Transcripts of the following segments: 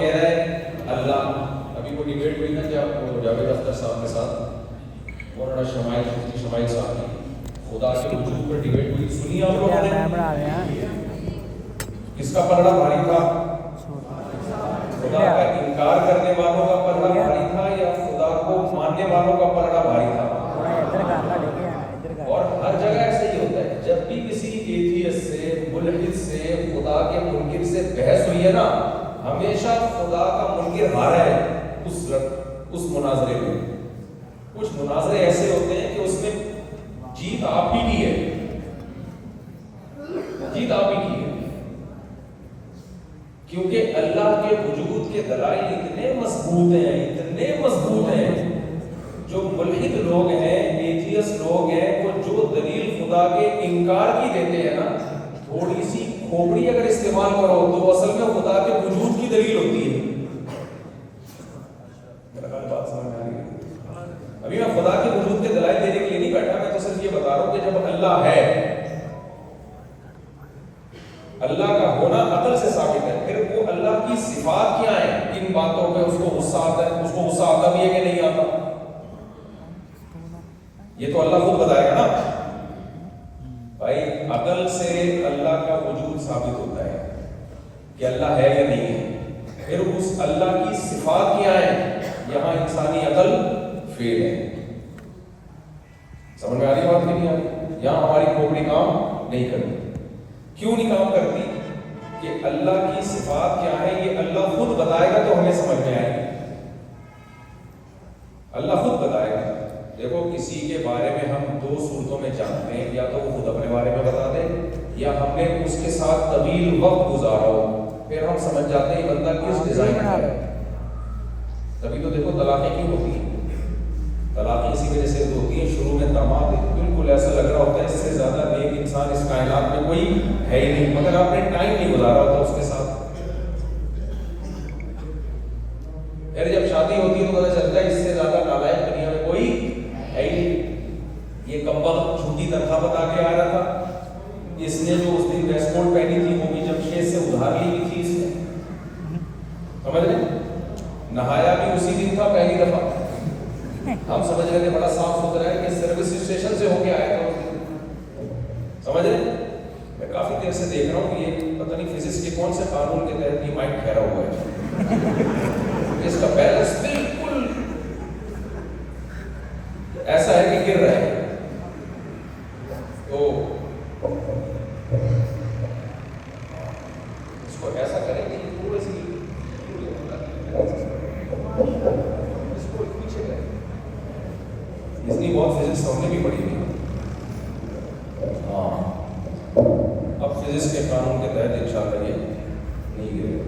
کہہ رہا ہے اللہ. ابھی وہ ڈیبیٹ ہوئی نا کہ آپ کو جاوید اختر صاحب کے ساتھ مولانا شمائل صاحب کی خدا کے وجود پر ڈیبیٹ ہوئی. سنی آپ لوگوں نے؟ کس کا پلڑا بھاری تھا؟ خدا کا انکار کرنے والوں کا پلڑا بھاری تھا یا خدا کو ماننے والوں کا پلڑا بھاری تھا؟ اور ہر جگہ ایسے ہی ہوتا ہے. جب بھی کسی ایتھیسٹ سے ملحد سے خدا کے منکر سے بحث ہوئی ہے نا, ہمیشہ خدا کا منکر ہارا ہے اس مناظرے میں. کچھ مناظرے ایسے ہوتے ہیں کہ اس میں جیت آپ ہی کی ہے, جیت آپ ہی کی ہے, کیونکہ اللہ کے وجود کے دلائل اتنے مضبوط ہیں. جو ملحد لوگ ہیں, ایتھیسٹ لوگ ہیں, وہ جو دلیل خدا کے انکار کی دیتے ہیں نا, تھوڑی سی کھوپڑی اگر استعمال کرو تو اصل میں خدا کے وجود کی دلیل ہوتی ہے. ابھی میں خدا کے وجود کے دلائل دینے کے لیے نہیں بیٹھا, میں تو صرف یہ بتا رہا ہوں کہ جب اللہ ہے, اللہ کا ہونا عقل سے ثابت ہے, پھر وہ اللہ کی صفات کیا ہیں, کن باتوں پہ اس کو غصہ آتا ہے, اس کو غصہ آتا بھی ہے کہ نہیں آتا, یہ تو اللہ خود بتائے گا نا بھائی. عقل سے اللہ کا وجود ثابت ہوتا ہے کہ اللہ ہے یا نہیں ہے. پھر اس اللہ کی صفات کیا ہیں, یہاں انسانی عقل فیل ہے. سمجھ میں آ رہی بات نہیں آ رہی؟ یہاں ہماری کھوپڑی کام نہیں کرتی. کیوں نہیں کام کرتی؟ کہ اللہ کی صفات کیا ہے یہ اللہ خود بتائے گا تو ہمیں سمجھ میں آئے گی. اللہ خود بتائے گا. دیکھو کسی کے بارے میں ہم دو صورتوں میں جانتے ہیں, یا تو وہ خود اپنے بارے میں بتا دے, یا ہم نے اس کے ساتھ طویل وقت گزارا ہو, پھر ہم سمجھ جاتے ہیں بندہ کس ڈیزائن کا ہے. تبھی تو دیکھو طلاقیں کیوں ہوتی ہیں, طلاقیں اسی وجہ سے ہوتی ہیں. شروع میں داماد بالکل ایسا لگ رہا ہوتا ہے اس سے زیادہ نیک انسان اس کائنات میں کوئی ہے ہی نہیں, مگر آپ نے ٹائم نہیں گزارا ہوتا اس کے ساتھ. پھر جب شادی ہوتی ہے تو پتہ چلتا ہے اس سے زیادہ نالائق دنیا میں کوئی ہے ہی نہیں. یہ کمبخت چھوٹی تنخواہ بتا کے آ رہا تھا, اس نے جو اس دن ویسٹ کوٹ پہنی تھی وہ بھی جمشید سے ادھار لی ہوئی تھی اس نے, سمجھ رہے, نہایا بھی اسی دن تھا پہلی دفعہ. ہم سمجھ رہے تھے بڑا صاف ستھرا ہے کہ سروس اسٹیشن سے ہو کے آیا تھا اس دن, سمجھ رہے. میں کافی دیر سے دیکھ رہا ہوں کہ یہ پتہ نہیں فزکس کے کون سے قانون کے تحت یہ مائنڈ ٹھہرا ہوا ہے, اس کا بیلنس بالکل ایسا ہے کہ گر رہا ہے. تو اس کو ایسا کریں کہ تھوڑی سی اس کو پیچھے کریں. اتنی بہت فزکس ہم نے بھی پڑھی تھی. ہاں, اب فزکس کے قانون کے تحت انشاءاللہ یہ نہیں گرے گا.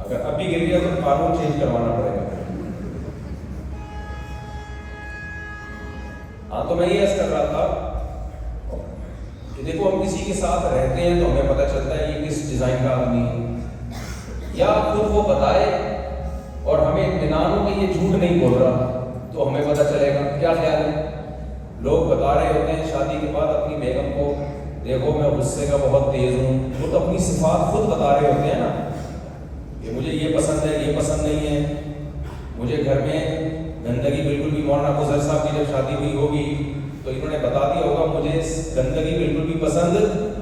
اگر ابھی گر گیا تو قانون چینج کروانا پڑے گا. ہاں, تو میں یہ عرض کر رہا تھا کہ دیکھو ہم کسی کے ساتھ رہتے ہیں تو ہمیں پتہ چلتا ہے یہ کس ڈیزائن کا آدمی ہے, یا خود وہ بتائے اور ہمیں اطمینان ہو کہ یہ جھوٹ نہیں بول رہا تو ہمیں پتہ چلے گا. کیا خیال ہے؟ لوگ بتا رہے ہوتے ہیں شادی کے بعد اپنی بیگم کو, دیکھو میں غصے کا بہت تیز ہوں, وہ تو اپنی صفات خود بتا رہے ہوتے ہیں نا کہ مجھے یہ پسند ہے, یہ پسند نہیں ہے, مجھے گھر میں گندگی بالکل بھی. مولانا افضل صاحب کی جب شادی ہوئی ہوگی تو انہوں نے بتا دیا ہوگا مجھے گندگی بالکل بھی پسند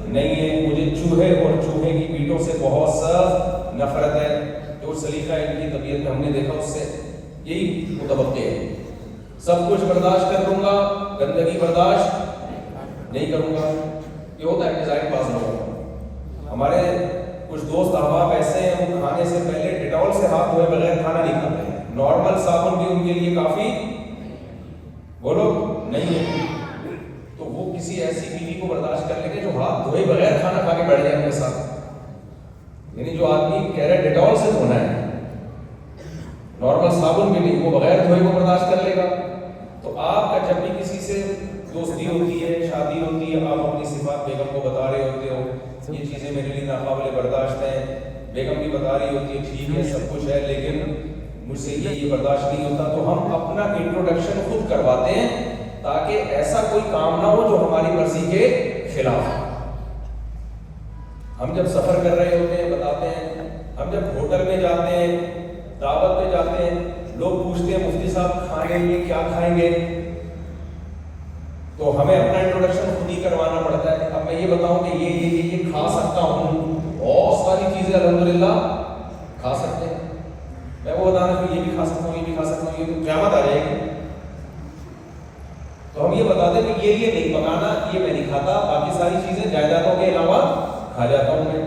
نہیں ہے, مجھے چوہے اور چوہے کی پیٹوں سے بہت سخت نفرت ہے. جو سلیقہ ہے ان کی طبیعت میں ہم نے دیکھا اس سے یہی متوقع ہے. سب کچھ برداشت کر لوں گا, گندگی برداشت نہیں کروں گا. یہ ہوتا ہے ڈیزائن باز لوگوں. ہمارے کچھ دوست احباب ایسے ہیں وہ کھانے سے پہلے ڈیٹول سے ہاتھ دھوئے بغیر کھانا نہیں کھاتے ہیں. نارمل صابن بھی ان کے لیے کافی بولو نہیں ہے. تو وہ کسی ایسی بیوی کو برداشت کر لیں گے جو ہاتھ دھوئے بغیر کھانا کھا کے بیٹھ جائے ان کے ساتھ. یعنی جو آدمی کہہ رہا ہے ڈیٹول سے دھونا ہے, نارمل صابن بھی نہیں, وہ بغیر دھوئے کو برداشت کر لے گا. تو آپ کا جب بھی کسی سے دوستی ہوتی ہے, شادی ہوتی ہے, آپ اپنی صفات بیگم کو بتا رہے ہوتے ہو, یہ چیزیں میرے لیے ناقابل برداشت ہیں, بیگم بھی بتا رہی ہوتی ہے ٹھیک ہے سب کچھ ہے لیکن مجھ سے یہ برداشت نہیں ہوتا, تو ہم اپنا انٹروڈکشن خود کرواتے ہیں تاکہ ایسا کوئی کام نہ ہو جو ہماری مرضی کے خلاف. ہم جب سفر کر رہے ہوتے ہیں بتاتے ہیں, ہم جب جب ہوٹل میں جاتے ہیں, دعوت پہ جاتے ہیں, لوگ پوچھتے ہیں مفتی صاحب کھائیں گے کیا کھائیں گے, تو ہمیں اپنا انٹروڈکشن خود ہی کروانا پڑتا ہے. اب میں یہ بتاؤں کہ یہ کھا سکتا ہوں, بہت ساری چیزیں الحمدللہ کھا سکتے ہیں. میں وہ بتانا کہ یہ بھی کھا سکتا ہوں, یہ بھی کھا سکتا ہوں, یہ تو قیامت آ جائے گی. تو ہم یہ بتاتے ہیں کہ یہ نہیں پکانا, یہ میں نہیں کھاتا, باقی ساری چیزیں جائیدادوں کے علاوہ کھا جاتا ہوں میں.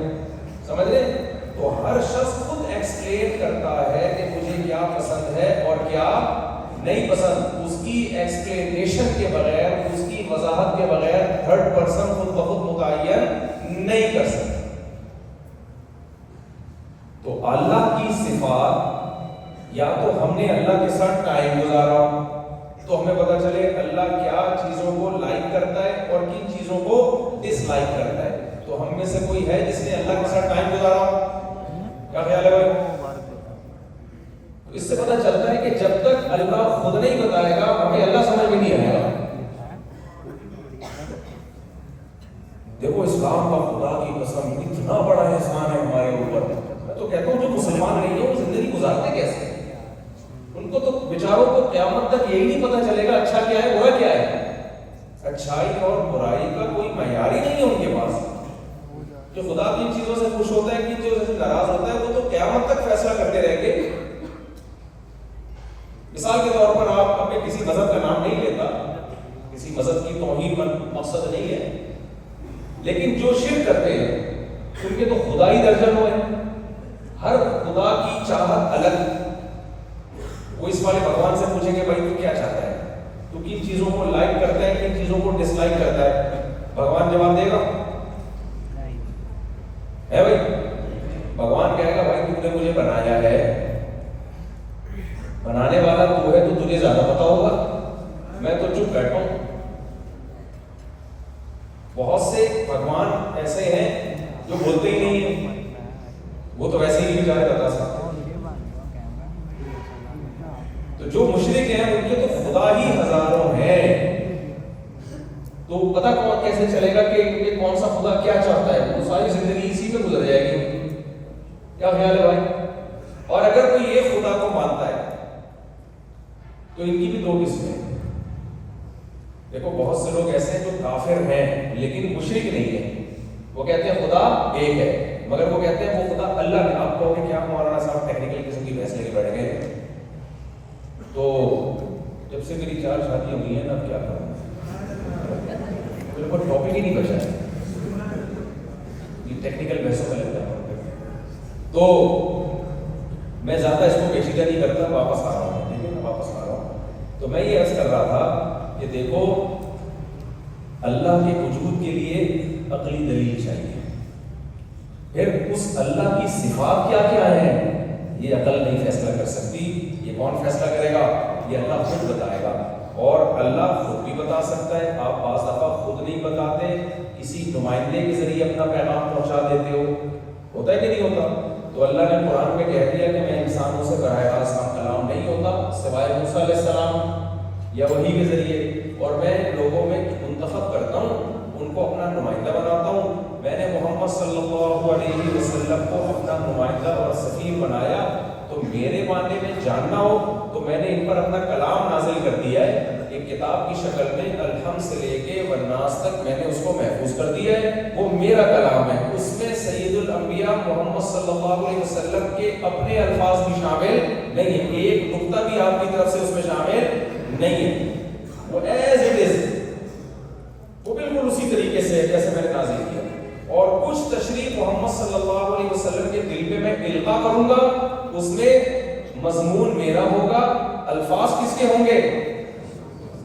سمجھ رہے؟ تو ہر شخص خود ایکسپلین کرتا ہے کہ مجھے کیا پسند ہے اور کیا نہیں پسند. اس کی ایکسپلینیشن کے بغیر, اس کی وضاحت کے بغیر تھرڈ پرسن خود بخود متعین نہیں کر سکتا. تو اللہ کی صفات, یا تو ہم نے اللہ کے ساتھ ٹائم گزارا تو ہمیں پتہ چلے اللہ کیا چیزوں کو لائک کرتا ہے اور کن چیزوں کو ڈس لائک کرتا ہے. تو ہم میں سے کوئی ہے جس نے اللہ کے ساتھ ٹائم گزارا؟ کیا خیال ہے بھائی؟ اس سے پتہ چلتا ہے کہ جب تک اللہ خود نہیں بتائے گا ہمیں اللہ سمجھ میں نہیں آئے گا. دیکھو اسلام کا خدا کی قسم اتنا بڑا احسان ہے ہمارے اوپر. میں تو کہتا ہوں جو مسلمان نہیں ہے وہ زندگی گزارتے کیسے؟ ان کو تو بیچاروں کو قیامت تک یہی نہیں پتہ چلے گا اچھا کیا ہے برا کیا ہے. اچھائی اور برائی کا کوئی معیار ہی نہیں ہے ان کے پاس. جو خدا کن چیزوں سے خوش ہوتا ہے, کن چیزوں سے ناراض ہوتا ہے, وہ تو قیامت تک فیصلہ کرتے رہیں گے. مثال کے طور پر آپ اپنے کسی مذہب کا نام نہیں لیتا, کسی مذہب کی توہین پر مقصد نہیں ہے, لیکن جو شرک کرتے ہیں ان کے تو خدا ہی درجن ہوئے. ہر خدا کی چاہت الگ. وہ اس والے بھگوان سے پوچھیں گے بھائی تو کیا چاہتا ہے, تو کن چیزوں کو لائک کرتا ہے, کن چیزوں کو ڈس لائک کرتا ہے؟ بھگوان جواب دے گا ہے بھائی؟ بھگوان کہے گا بھائی تم نے مجھے بنایا ہے, بنانے والا تو ہے تو تجھے زیادہ پتا ہوگا, میں تو چپ بیٹھا ہوں. بہت سے بھگوان ایسے ہیں جو بولتے ہی نہیں ہیں, وہ تو ویسے ہی بیچارے بتا سکتے. تو جو مشرک ہیں ان کے تو خدا ہی ہزاروں ہیں. تو پتہ کون کیسے چلے گا کہ یہ کون سا خدا کیا چاہتا ہے؟ وہ ساری زندگی اسی میں گزر جائے گی. کیا خیال ہے بھائی؟ اور اگر کوئی یہ خدا کو مانتا ہے تو ان کی بھی دو قسمیں ہیں. دیکھو بہت سے لوگ ایسے ہیں جو کافر ہیں لیکن مشرک نہیں ہیں. وہ کہتے ہیں خدا ایک ہے, مگر وہ کہتے ہیں وہ خدا اللہ ہے. آپ کہو کہ کیا مولانا صاحب ٹیکنیکل قسم کی بحث لے کے بیٹھ گئے. تو جب سے میری 4 شادیاں ہوئی ہیں نا, اب کیا کروں, میرے کو ٹاپک ہی نہیں بچا ہے. یہ ٹیکنیکل بحثوں کا لگتا ہے. تو میں زیادہ اس کو پیچیدہ نہیں کرتا, واپس آ رہا ہوں. ٹھیک ہے, میں واپس آ رہا ہوں. تو میں یہ عرض کر رہا تھا کہ دیکھو اللہ کے وجود کے لیے عقلی دلیل چاہیے. پھر اس اللہ کی صفات کیا کیا ہیں یہ عقل نہیں فیصلہ کر سکتی. یہ کون فیصلہ کرے گا؟ یہ اللہ خود بتائے گا. اور اللہ خود بھی بتا سکتا ہے. آپ بعض دفعہ خود نہیں بتاتے, کسی نمائندے کے ذریعے اپنا پیغام پہنچا دیتے ہو. ہوتا ہے کہ نہیں ہوتا؟ تو اللہ نے قرآن میں کہہ دیا کہ میں انسانوں سے براہ راست کلام نہیں ہوتا سوائے موسیٰ علیہ السلام یا وحی کے ذریعے, اور میں لوگوں میں منتخب کرتا ہوں, ان کو اپنا نمائندہ بناتا ہوں. میں نے محمد صلی اللہ علیہ وسلم کو اپنا نمائندہ اور سفیر بنایا. تو میرے معنی میں جاننا ہو تو میں نے ان پر اپنا کلام نازل کر دیا ہے. ایک کتاب کی شکل میں الحمد سے لے کے والناس تک میں نے اس کو محفوظ کر دیا ہے. وہ میرا کلام ہے. اس میں سید الانبیاء محمد صلی اللہ علیہ وسلم کے اپنے الفاظ بھی شامل نہیں ہے. ایک نقطہ بھی آپ کی طرف سے اس میں شامل نہیں ہے. وہ ایز اٹ از, وہ بالکل اسی طریقے سے جیسے میں نے نازل کیا. اور کچھ تشریح محمد صلی اللہ علیہ وسلم کے دل پہ میں القا کروں گا, اس میں مضمون میرا ہوگا, الفاظ کس کے ہوں گے؟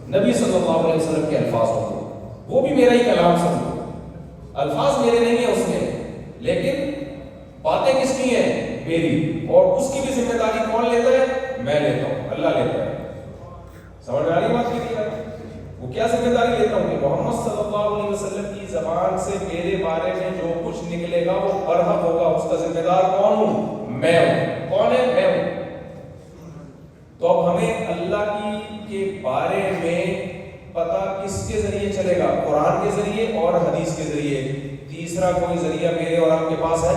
نبی صلی اللہ علیہ وسلم کے الفاظ ہوں گے. وہ بھی میرا ہی کلام سمجھو, الفاظ میرے نہیں ہیں اس میں, لیکن باتیں کس کی ہیں؟ میری. اور اس کی بھی ذمہ داری کون لیتا ہے؟ میں لیتا ہوں, اللہ لیتا ہے. سمجھ میں آ رہی بات کی نہیں؟ وہ کیا ذمہ داری لیتا ہوں کہ محمد صلی اللہ علیہ وسلم کی زبان سے میرے بارے میں جو کچھ نکلے گا وہ برحق ہوگا. اس کا ذمہ دار کون ہوں؟ میں ہوں. کون ہے؟ میں ہوں. تو اب ہمیں اللہ کی کے بارے میں پتہ کس کے ذریعے چلے گا؟ قرآن کے ذریعے اور حدیث کے ذریعے. تیسرا کوئی ذریعہ میرے اور آپ کے پاس ہے؟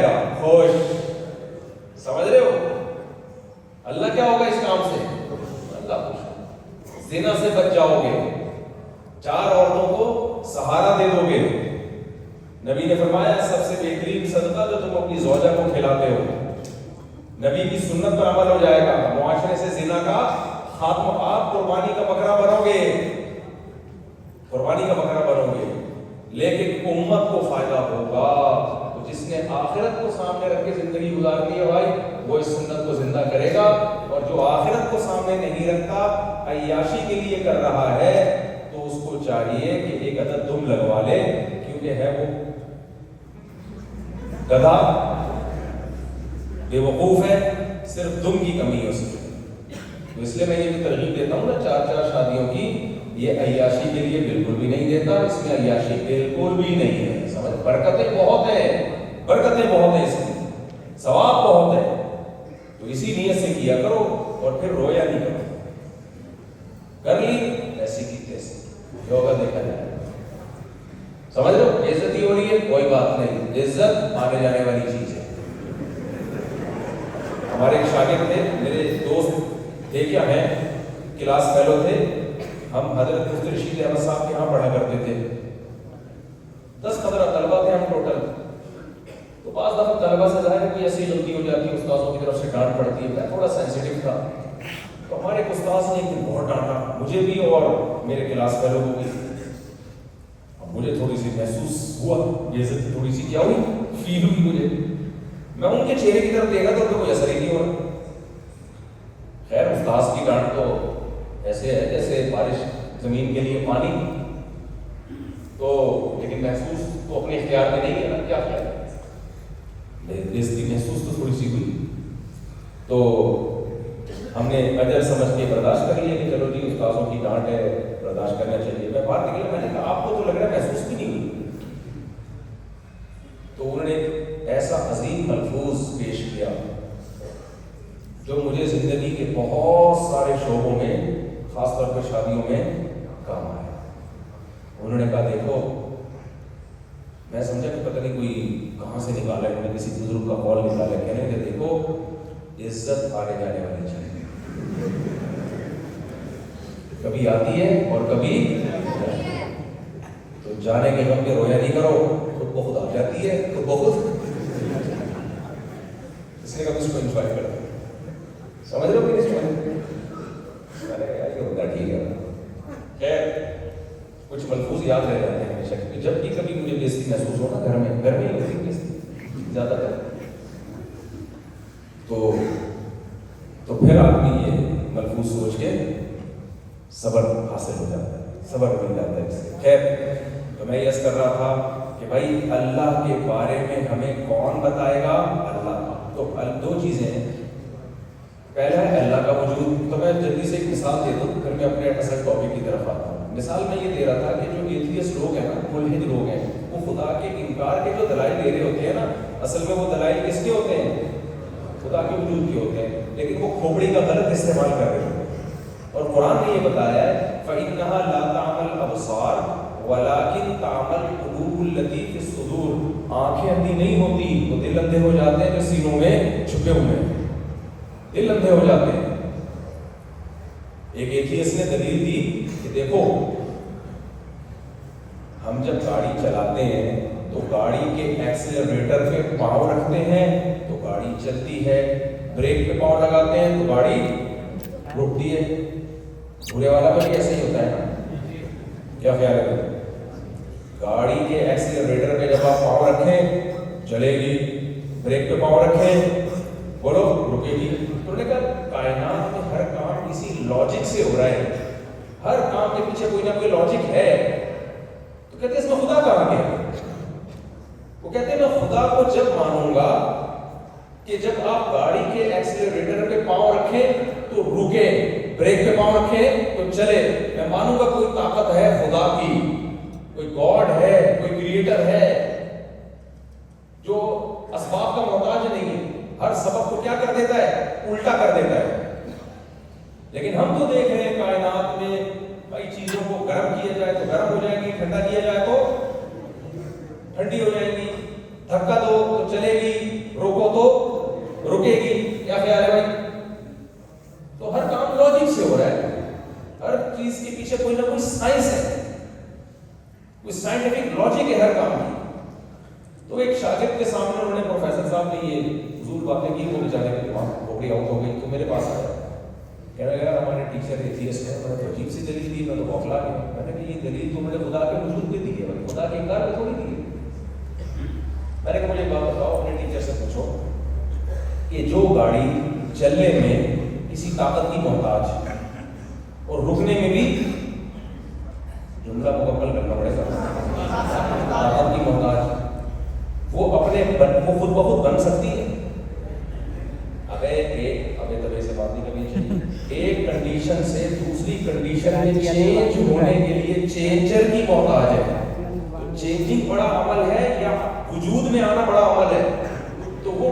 جائے گا خوش. سمجھ رہے ہو؟ اللہ کیا ہوگا اس کام سے؟ اللہ خوش. زنا سے بچ جاؤ گے, 4 عورتوں کو سہارا دے دو گے. نبی نے فرمایا سب سے بہترین صدقہ جو تم اپنی زوجہ کو کھلاتے ہو. نبی کی سنت پر عمل ہو جائے گا. معاشرے سے زنا کا خاتمہ. آپ قربانی کا بکرا بنو گے, قربانی کا بکرا بنو گے, لیکن امت کو فائدہ ہوگا. تو جس نے آخرت کو سامنے رکھ کے زندگی گزارنی ہے بھائی, وہ اس سنت کو زندہ کرے گا. اور جو آخرت کو سامنے نہیں رکھتا, عیاشی کے لیے کر رہا ہے, تو اس کو چاہیے کہ ایک عدد دم لگوا لے, کیونکہ ہے وہ گدھا, بے وقوف ہے, صرف دم کی کمی ہے اس میں. تو اس لیے میں یہ ترغیب دیتا ہوں نا 4 شادیوں کی, یہ عیاشی کے لیے بالکل بھی نہیں دیتا. اس میں عیاشی بالکل بھی نہیں ہے. سمجھ, برکتیں بہت ہیں, برکتیں بہت ہیں, اس میں ثواب بہت ہے. تو اسی نیت سے کیا کرو, اور پھر رویا نہیں کرو. کر لی ایسی کی تیسی, جو ہوگا دیکھا جائے. سمجھ لو, عزتی ہو رہی ہے کوئی بات نہیں, عزت آنے جانے والی چیز ہے. ہمارے ایک شاگرد تھے, میرے دوست تھے, کیا ہیں, کلاس فیلو تھے. ہم حضرت مفتی رشید احمد صاحب کے یہاں پڑھا کرتے تھے. 10-15 طلبہ تھے ہم ٹوٹل. تو بعض دفعہ طلبہ سے ظاہر کوئی ایسی غلطی ہو جاتی ہے, استاذوں کی طرف سے ڈانٹ پڑتی ہے. میں تھوڑا سینسیٹیو تھا, تو ہمارے ایک استاذ نے ایک دن بہت ڈانٹا مجھے بھی اور میرے کلاس فیلو کو بھی. مجھے تھوڑی سی محسوس ہوا, بےعزتی تھوڑی سی کیا ہوئی, فیل ہوئی مجھے. میں ان کے چہرے کی طرف دیکھا تو کوئی اثر ہی نہیں ہو رہا. خیر, استاذ کی ڈانٹ تو ایسے ہے جیسے بارش زمین کے لیے پانی. تو لیکن محسوس تو اپنے اختیار میں نہیں ہے نا, کیا خیال ہے, بےعزتی محسوس تو تھوڑی سی ہوئی. تو ہم نے اجر سمجھ کے برداشت کر لیا کہ چلو جی استاذوں کی ڈانٹ ہے, برداشت کرنا چاہیے. میں باہر نکلا, میں نے کہا آپ کو تو لگ رہا ہے محسوس بھی نہیں ہوئی. تو انہوں نے ایسا عظیم ملفوظ پیش کیا جو مجھے زندگی کے بہت سارے شعبوں میں, خاص طور پر شادیوں میں کام آیا. انہوں نے کہا دیکھو, میں سمجھا کہ پتہ نہیں کوئی کہاں سے نکالا ہے, انہوں نے کسی بزرگ کا قول نکالا ہے. کہنے کہ دیکھو, عزت آنے جانے والی چیز کبھی آتی ہے اور کبھی, تو جانے کے غم پہ رویا نہیں کرو, خود بخود آ جاتی ہے, خود بخود. اس نے کہا اس کو انجوائے کرو. سمجھ رہے ہو کہ نہیں سمجھ؟ ارے یار یہ ہوتا ٹھیک ہے. خیر, کچھ ملفوظ یاد رہ جاتے ہیں ہمیشہ, کہ جب بھی کبھی مجھے بےعزتی محسوس ہو نا, گھر میں ہی ہوتی ہے بےعزتی زیادہ تر, تو پھر آدمی یہ ملفوظ سوچ کے صبر حاصل ہو جاتا ہے, صبر مل جاتا ہے اس سے. خیر, تو میں یہ کر رہا تھا کہ بھائی اللہ کے بارے میں ہمیں کون بتائے گا؟ اللہ. تو 2 چیزیں ہیں. پہلا ہے اللہ کا وجود. تو میں جلدی سے ایک مثال دے دوں, پھر میں اپنے اصل ٹاپک کی طرف آتا ہوں. مثال میں یہ دے رہا تھا کہ جو ایتھیسٹ لوگ ہیں نا, ملحد لوگ ہیں, وہ خدا کے انکار کے جو دلائل دے رہے ہوتے ہیں نا, اصل میں وہ دلائل کس کے ہوتے ہیں؟ خدا کے وجود کے ہوتے ہیں, لیکن وہ کھوپڑی کا غلط استعمال کر رہے ہیں. اور قرآن نے یہ بتایا ہے فَإِنَّهَا لَا تَعْمَى الْأَبْصَارُ وَلَكِنْ تَعْمَى الْقُلُوبُ الَّتِي فِي الصُّدُورِ. آنکھیں اندھی نہیں ہوتی, وہ دل اندھے ہو جاتے ہیں جو سینوں میں چھپے ہوئے ہیں. دل اندھے ہو جاتے ہیں. ایک ایتھیسٹ نے دلیل دی کہ دیکھو, ہم جب گاڑی چلاتے ہیں تو گاڑی کے ایکسلریٹر پہ پاؤں رکھتے ہیں تو گاڑی چلتی ہے, بریک پہ پاؤں لگاتے ہیں تو گاڑی رکتی ہے. بھولے والا بھی ایسا ہی ہوتا ہے نا, کیا خیال ہے؟ گاڑی کے ایکسلریٹر پہ جب آپ پاؤں رکھیں چلے گی, بریک پہ پاؤں رکھیں بولو رکے گی. تو نے کہا کائنات میں ہر کام کسی لاجک سے ہو رہا ہے, ہر کام کے پیچھے کوئی نہ کوئی لاجک ہے. تو کہتے ہیں اس میں خدا کہاں گیا؟ وہ کہتے ہیں میں خدا کو جب مانوں گا کہ جب آپ گاڑی کے ایکسلریٹر پہ پاؤں رکھیں تو رکے, بریک پہ پاؤں رکھیں تو چلے. میں مانوں گا کوئی طاقت ہے خدا کی, کوئی گاڈ ہے, کوئی کریٹر ہے جو اسباب کا محتاج نہیں ہے, ہر سبب کو کیا کر دیتا ہے؟ الٹا کر دیتا ہے. لیکن ہم تو دیکھ رہے ہیں کائنات میں بھائی چیزوں کو گرم کیا جائے تو گرم ہو جائے گی, ٹھنڈا کیا جائے تو ٹھنڈی ہو جائے گی, دھکا دو تو چلے گی, روکو تو رکے گی. کیا خیال ہے بھائی؟ تو ہر کام لاجک سے ہو رہا ہے, ہر چیز کے پیچھے کوئی نہ کوئی سائنس ہے, کوئی سائنٹیفک لاجک ہے ہر کام کی. تو ایک شاگرد کے سامنے انہوں نے پروفیسر صاحب نے یہ فضول باتیں کی, وہ بیچارے کے دماغ کھوپڑی آؤٹ ہو گئی. تو میرے پاس آیا, کہہ رہا یار ہمارے ٹیچر ایتھیسٹ ہیں, میں نے تو عجیب سی دلیل دی, میں تو بوکھلا گیا. میں نے کہا یہ دلیل تو میں نے خدا کے وجود پہ دی ہے, خدا کے انکار پہ تھوڑی دی ہے. میں نے کہا مجھے ایک بات بتاؤ, اپنے ٹیچر سے پوچھو کہ جو گاڑی چلنے میں کسی طاقت کی محتاج اور رکنے میں بھی, جملہ مکمل کرنا پڑے گا, طاقت کی محتاج, وہ اپنے وہ خود بخود بن سکتی ہے؟ ابے طبع سے بات نہیں کرنی چاہیے. ایک کنڈیشن سے دوسری کنڈیشن میں چینج ہونے کے لیے چینجر کی محتاج ہے. تو چینجنگ بڑا عمل ہے یا وجود میں آنا بڑا عمل ہے؟ تو وہ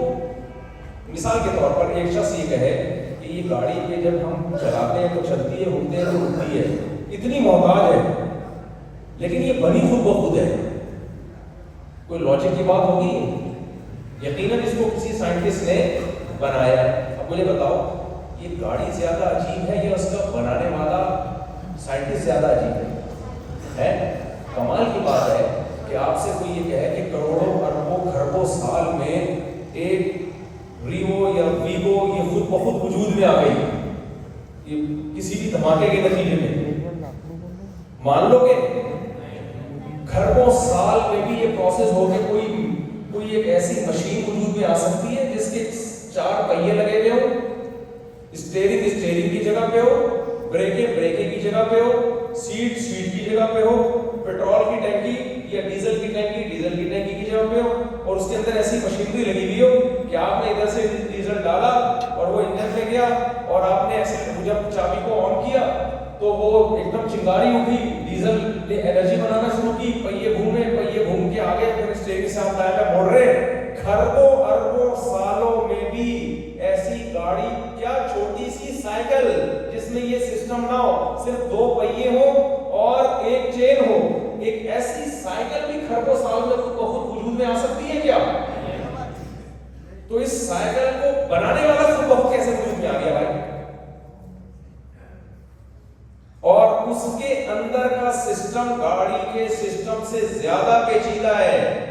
مثال کے طور پر ایک شخص یہ کہے کہ یہ گاڑی کے جب ہم چلاتے ہیں تو چلتی ہے, اٹھتے ہیں تو اٹھتی ہے, اتنی محتاج ہے, لیکن یہ بنی خود بخود ہے. کوئی لاجک کی بات ہوگی؟ یقیناً اس کو کسی سائنٹسٹ نے بنایا. اب مجھے بتاؤ یہ گاڑی زیادہ عجیب ہے یا اس کا بنانے والا سائنٹسٹ زیادہ عجیب ہے؟ کمال کی بات ہے کہ آپ سے کوئی یہ کہے کہ کروڑوں اربوں کھربوں سال میں ایک ریو یا ویگو یہ خود بخود وجود میں آ گئی, یہ کسی بھی دھماکے کے نتیجے میں, مان لو گے کھربوں سال میں بھی یہ پروسیس ہو کے کوئی ایک ایسی مشین وجود میں آ سکتی ہے جس کے 4 پہیے لگے ہوئے ہو, اسٹیئرنگ کی جگہ پہ ہو, بریکیں کی جگہ پہ ہو, سیٹ کی جگہ پہ ہو, پیٹرول کی ٹینکی یا ڈیزل کی ٹینکی کی جگہ پہ ہو, اور اس کے اندر ایسی مشینری لگی ہوئی ہو کہ آپ نے ادھر سے ڈیزل ڈالا اور وہ انجن میں گیا, اور آپ نے جب چابی کو آن کیا تو وہ ایک دم چنگاری اٹھی, ڈیزل نے انرجی بنانا شروع کی, پہیے گھوم کے آگے پھر اسٹیئرنگ سے آپ دائیں موڑ رہے. کھربوں اربوں سالوں میں بھی ایسی گاڑی, کیا چھوٹی سی سائیکل جس میں یہ سسٹم نہ ہو, صرف 2 پہیے ہو اور ایک چین ہو, ایک ایسی سائیکل بھی کھربوں سال میں خود بخود وجود میں آ سکتی ہے کیا؟ تو اس سائیکل کو بنانے والا خود بخود کیسے وجود میں آ گیا بھائی؟ اور اس کے اندر کا سسٹم گاڑی کے سسٹم سے زیادہ پیچیدہ ہے.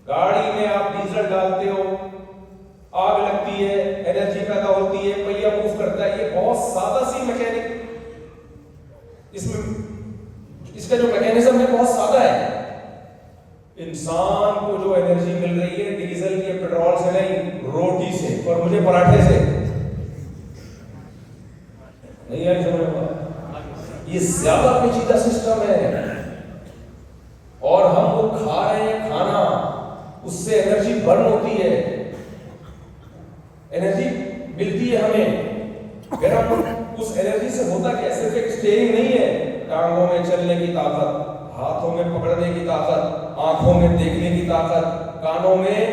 گاڑی میں آپ ڈیزل ڈالتے ہو, آگ لگتی ہے, انرجی پیدا ہوتی ہے, پہیا موو کرتا ہے, یہ بہت سادہ سی میکینک, اس کا جو میکینزم ہے بہت سادہ ہے. انسان کو جو انرجی مل رہی ہے ڈیزل کے پیٹرول سے نہیں, روٹی سے, اور مجھے پراٹھے سے نہیں آئی سمجھ میں. یہ زیادہ پیچیدہ سسٹم ہے اور ہم وہ کھا رہے ہیں کھانا, اس سے انرجی برن ہوتی ہے, انرجی ملتی ہے ہمیں. پھر ہم اس انرجی سے ہوتا کیا؟ صرف ایک اسٹیئرنگ نہیں ہے, ٹانگوں میں چلنے کی طاقت, ہاتھوں میں پکڑنے کی طاقت, آنکھوں میں دیکھنے کی طاقت, کانوں میں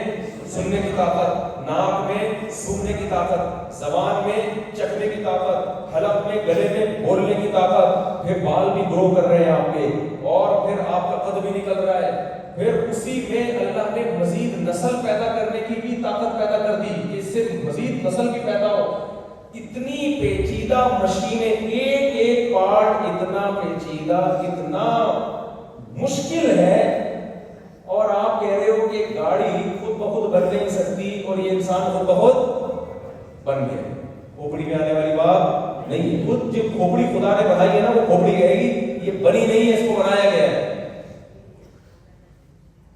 سننے کی طاقت, ناک میں سونگنے کی طاقت, زبان میں چکھنے کی طاقت, حلق میں گلے میں بولنے کی طاقت, پھر بال بھی گرو کر رہے ہیں آپ کے, اور پھر آپ کا قد بھی نکل رہا ہے. پھر اسی میں اللہ نے مزید نسل پیدا کرنے کی بھی طاقت پیدا کر دی کہ اس سے مزید نسل بھی پیدا ہو. اتنی پیچیدہ مشینیں, ایک ایک پارٹ اتنا پیچیدہ, اتنا مشکل ہے, اور آپ کہہ رہے ہو کہ گاڑی خود بخود بن نہیں سکتی اور یہ انسان خود بخود بن گیا. کھوپڑی میں آنے والی بات نہیں ہے. خود جو کھوپڑی خدا نے بنائی ہے نا, وہ کھوپڑی کہے گی یہ بنی نہیں ہے, اس کو بنایا گیا ہے.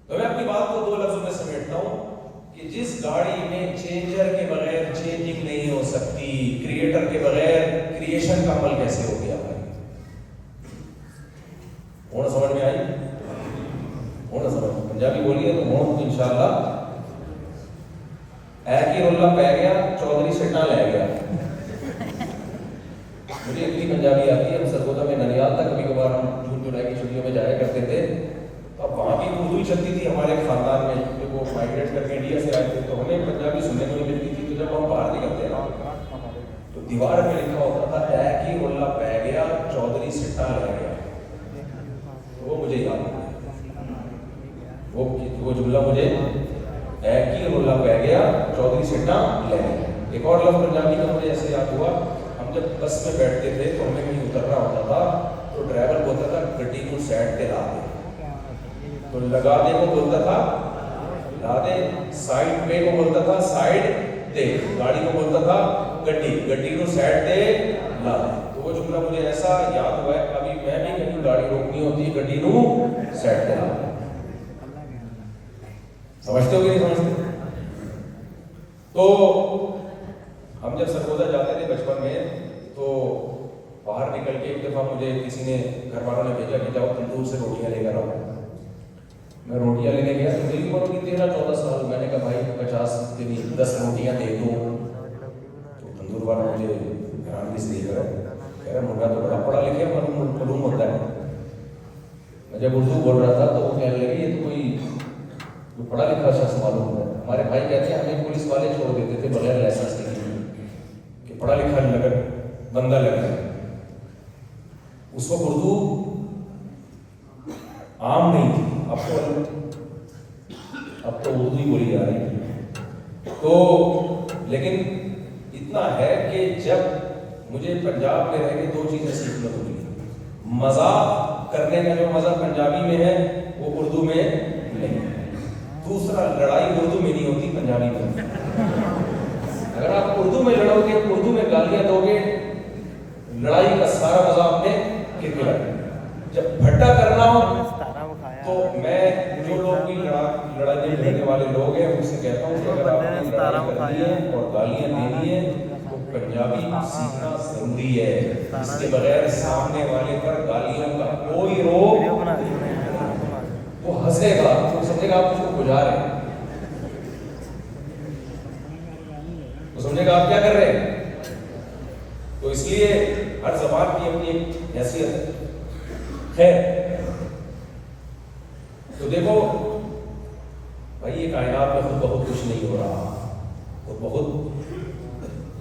تو میں اپنی بات کو 2 لفظوں میں سمیٹتا ہوں کہ جس گاڑی میں چینجر کے بغیر چینجنگ نہیں ہو سکتی, کریٹر کے بغیر کریشن کا عمل کیسے ہو گیا بھائی؟ ہونا سمجھ میں آئی؟ ہونا سمجھ میں, پنجابی بولیے تو ہوں تو انشاءاللہ. اے کی رولہ پہ گیا, چودھری سٹا لے گیا. مجھے اتنی پنجابی آتی ہے, ہم سرگودا میں ننیال تک کبھی کبھار ہم جون جولائی کی چھٹیوں میں جایا کرتے تھے, تو اب وہاں بھی اردو ہی چلتی تھی ہمارے خاندان میں, جب وہ مائگریٹ کر کے انڈیا سے آئے تھے تو ہمیں پنجابی سننے کو نہیں ملتی تھی. تو جب ہم باہر نکلتے نا تو دیوار پہ لکھا ہوتا تھا اے کی رولہ پہ گیا, چودھری سٹا لے گیا. وہ مجھے یاد ہے, وہ جملہ مجھے اے کی رولا پہ گیا, چودھری سٹا لے گیا. ایک اور لفظ پنجابی کا مجھے ایسے یاد ہوا, ہم جب بس میں بیٹھتے تھے تو ہمیں کہیں اترنا ہوتا تھا تو ڈرائیور بولتا تھا گڈی کو سائڈ پہ لا دے, تو لگا دے کو بولتا تھا لا دے, سائڈ پہ کو بولتا تھا سائڈ دے, گاڑی کو بولتا تھا گڈی کو سائڈ دے لا دے. تو وہ جملہ مجھے ایسا یاد ہوا ہے, ابھی میں بھی کہیں گاڑی روکنی ہوتی ہے گڈی کو سائڈ دے لا دے. سمجھتے ہو کہ نہیں سمجھتے؟ تو ہم جب سرگودا جاتے تھے بچپن میں تو باہر نکل کے ایک دفعہ مجھے کسی نے, گھر والوں نے بھیجا کہ جاؤ تندور سے روٹیاں لے کر آؤ. میں روٹیاں لینے گیا تو میری عمر ہوگی 13-14 سال. میں نے کہا بھائی 50 کے لیے 10 روٹیاں دے دو. تو تندور والا مجھے حیرانگی سے دیکھ رہا ہے, کہہ رہا منڈا تو بڑا پڑھا لکھا معلوم ہوتا ہے. میں جب اردو بول رہا تھا تو وہ کہنے لگے یہ تو کوئی پڑھا لکھا شخص معلوم ہوتا ہے. ہمارے بھائی کہتے ہیں ہمیں پولیس والے چھوڑ دیتے تھے بغیر لائسنس کے کہ پڑھا لکھا لگا بندہ لگا ہے. اس وقت اردو عام نہیں تھی, اب تو اردو ہی بولی جا رہی ہے. تو لیکن اتنا ہے کہ جب مجھے پنجاب میں رہ کے 2 چیزیں سیکھنے کو ملی. مذاق کرنے کا جو مزہ پنجابی میں ہے وہ اردو میں نہیں. دوسرا, لڑائی اردو میں نہیں ہوتی, پنجابی میں. اگر آپ اردو میں لڑو گے, اردو میں گالیاں دو گے, لڑائی کا سارا مزہ آپ نے کرکٹ. جب پھٹا کرنا ہو تو میں جو لوگ بھی لڑائی لڑنے والے لوگ ہیں ان سے کہتا ہوں کہ اگر آپ نے لڑائی کرنی ہے اور گالیاں دینی ہے تو پنجابی سیکھنا ضروری ہے. اس کے بغیر سامنے والے پر گالیوں کا کوئی روک, وہ ہنسے گا, وہ سمجھے گا آپ اس کو گزار رہے ہیں, وہ سمجھے گا آپ کیا کر رہے ہیں. تو اس لیے ہر زبان کی اپنی ایک حیثیت ہے. خیر, تو دیکھو بھائی یہ کائنات میں خود بہت کچھ نہیں ہو رہا, خود بہت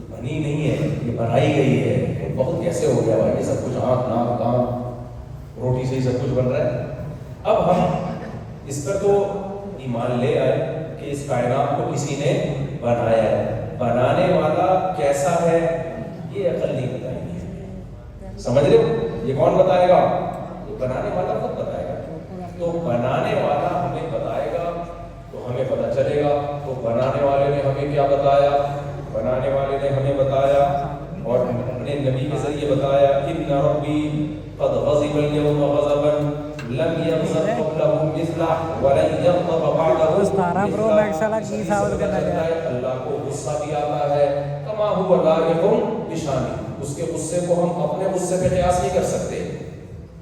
بنی نہیں ہے, یہ بنائی گئی ہے. خود بہت کیسے ہو گیا بھائی, یہ سب کچھ آنکھ ناک کان روٹی سے ہی سب کچھ بن رہا ہے. اب ہم اس پر تو ایمان لے آئے کہ اس کائنات کو کسی نے بنایا ہے. بنانے والا کیسا ہے یہ عقل نہیں بتائے گی. سمجھ رہے ہو, یہ کون بتائے گا؟ یہ بنانے والا خود بتائے گا. تو بنانے والا ہمیں بتائے گا تو ہمیں پتہ چلے گا. تو بنانے والے نے ہمیں کیا بتایا؟ بنانے والے نے ہمیں بتایا اور اپنے نبی کے ذریعے بتایا, ان ربی قد غضب اليوم غضبا لم يغضب قبله مثله ولن يغضب بعده مثله. اللہ کو غصہ بھی آتا ہے کما هو لائق بشانہ, اس کے غصے کو ہم اپنے غصے پہ قیاس نہیں کر سکتے.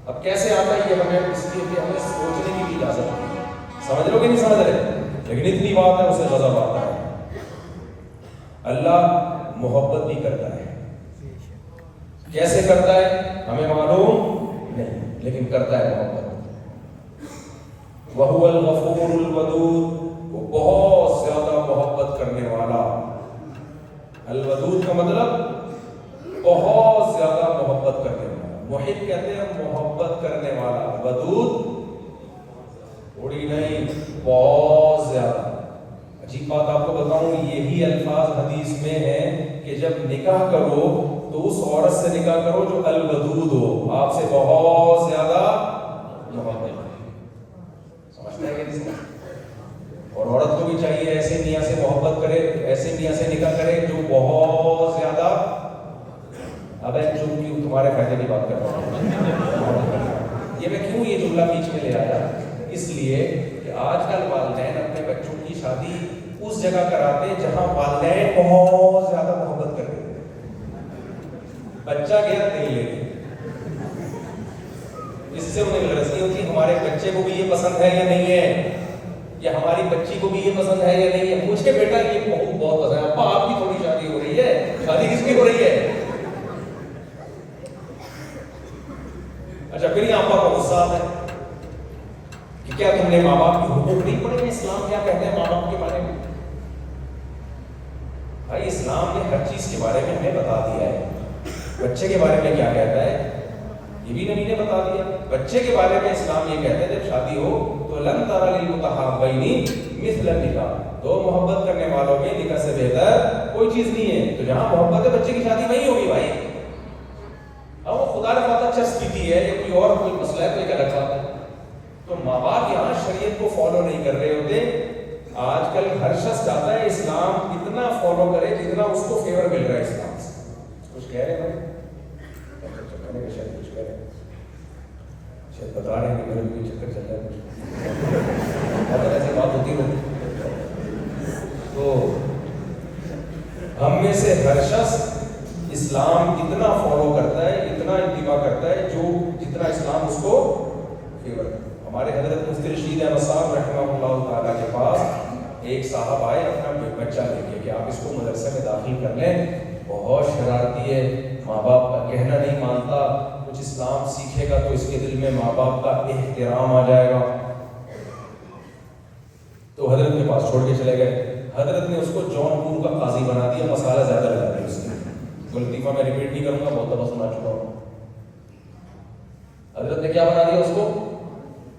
اب کیسے آتا ہے یہ ہمیں اس لیے کہ ہمیں سوچنے کی بھی اجازت ہے. سمجھ لو کہ نہیں سمجھ رہے؟ لیکن اتنی بات ہے اسے غضب آتا ہے. اللہ محبت بھی کرتا ہے. کیسے کرتا ہے ہمیں معلوم نہیں, لیکن کرتا ہے محبت. وَهُوَ الْغَفُورُ الْوَدُودُ, وہ بہت زیادہ محبت کرنے والا. الودود کا مطلب بہت زیادہ محبت کرنے والا. محب کہتے ہیں محبت کرنے والا, ودود تھوڑی نہیں بہت زیادہ. عجیب بات آپ کو بتاؤں, یہی الفاظ حدیث میں ہیں کہ جب نکاح کرو تو اس عورت سے نکاح کرو جو الودود ہو, آپ سے بہت زیادہ محبت. سمجھتے ہیں کہ نہیں سمجھتے؟ اور عورت کو بھی چاہیے ایسے میاں سے محبت کرے, ایسے میاں سے نکاح کرے جو بہت زیادہ. اب چونکہ تمہارے فائدے کی بات کر رہا ہوں, یہ میں کیوں یہ جملہ بیچ میں لے آیا؟ اس لیے کہ آج کل والدین اپنے بچوں کی شادی اس جگہ کراتے ہیں جہاں والدین بہت زیادہ محبت کرتے ہیں. بچہ گیا دل لے کے, اس سے انہیں غرض نہیں ہوتی ہمارے بچے کو بھی یہ پسند ہے یا نہیں ہے, یا ہماری بچی کو بھی یہ پسند ہے یا نہیں ہے. مجھے بیٹا یہ بہت پسند ہے, ابا آپ کی تھوڑی شادی ہو رہی ہے, شادی کس کی ہو رہی ہے؟ اچھا پھر یہ ابا کو غصہ آتا ہے کہ کیا تم نے ماں باپ کی حقوق نہیں پڑھے؟ اسلام کیا کہتے ہیں ماں باپ کے بارے میں؟ بھائی اسلام نے ہر چیز کے بارے میں ہمیں بتا دیا ہے. بچے کے بارے میں کیا کہتا ہے یہ بھی نبی نے بتا دیا. بچے کے بارے میں اسلام یہ کہتا ہے جب شادی ہو تو لن تر للمتحابین مثل النکاح، دو محبت کرنے والوں میں نکاح سے بہتر کوئی چیز نہیں ہے. تو جہاں محبت ہے بچے کی شادی وہیں ہوگی بھائی. اب وہ خدا نے پتہ چس پیتی ہے یا کوئی اور کوئی مسئلہ ہے تو ایک الگ بات ہے. تو ماں باپ یہاں شریعت کو فالو نہیں کر رہے ہوتے. آج کل ہر شخص چاہتا ہے اسلام اتنا فالو کرے جتنا اس کو فیور مل رہا ہے اسلام سے. کچھ کہہ رہے ہیں شاید کچھ کہہ رہے ہیں، شاید بتا رہے ہیں کہ میرے کوئی چکر چل رہا ہے کچھ اگر ایسی بات ہوتی ہو. تو ہم میں سے ہر شخص اسلام اتنا فالو کرتا ہے، اتنا اتباع کرتا ہے جو جتنا اسلام اس کو فیور کرتا ہے. ہمارے حضرت مفتی رشید احمد صاحب رحمہ اللہ تعالیٰ کے پاس ایک صاحب آئے اپنا بچہ لے کے کہ آپ اس کو مدرسے میں داخل کر لیں، بہت شرارتی ہے، ماں باپ کا کہنا نہیں مانتا، کچھ اسلام سیکھے گا تو اس کے دل میں ماں باپ کا احترام آ جائے گا. تو حضرت کے پاس چھوڑ کے چلے گئے. حضرت نے اس کو جون پور کا قاضی بنا دیا، مسالہ زیادہ لگا دیا اس نے. وہ لطیفہ میں ریپیٹ نہیں کروں گا، بہت دفعہ سنا چکا ہوں. حضرت نے کیا بنا دیا اس کو؟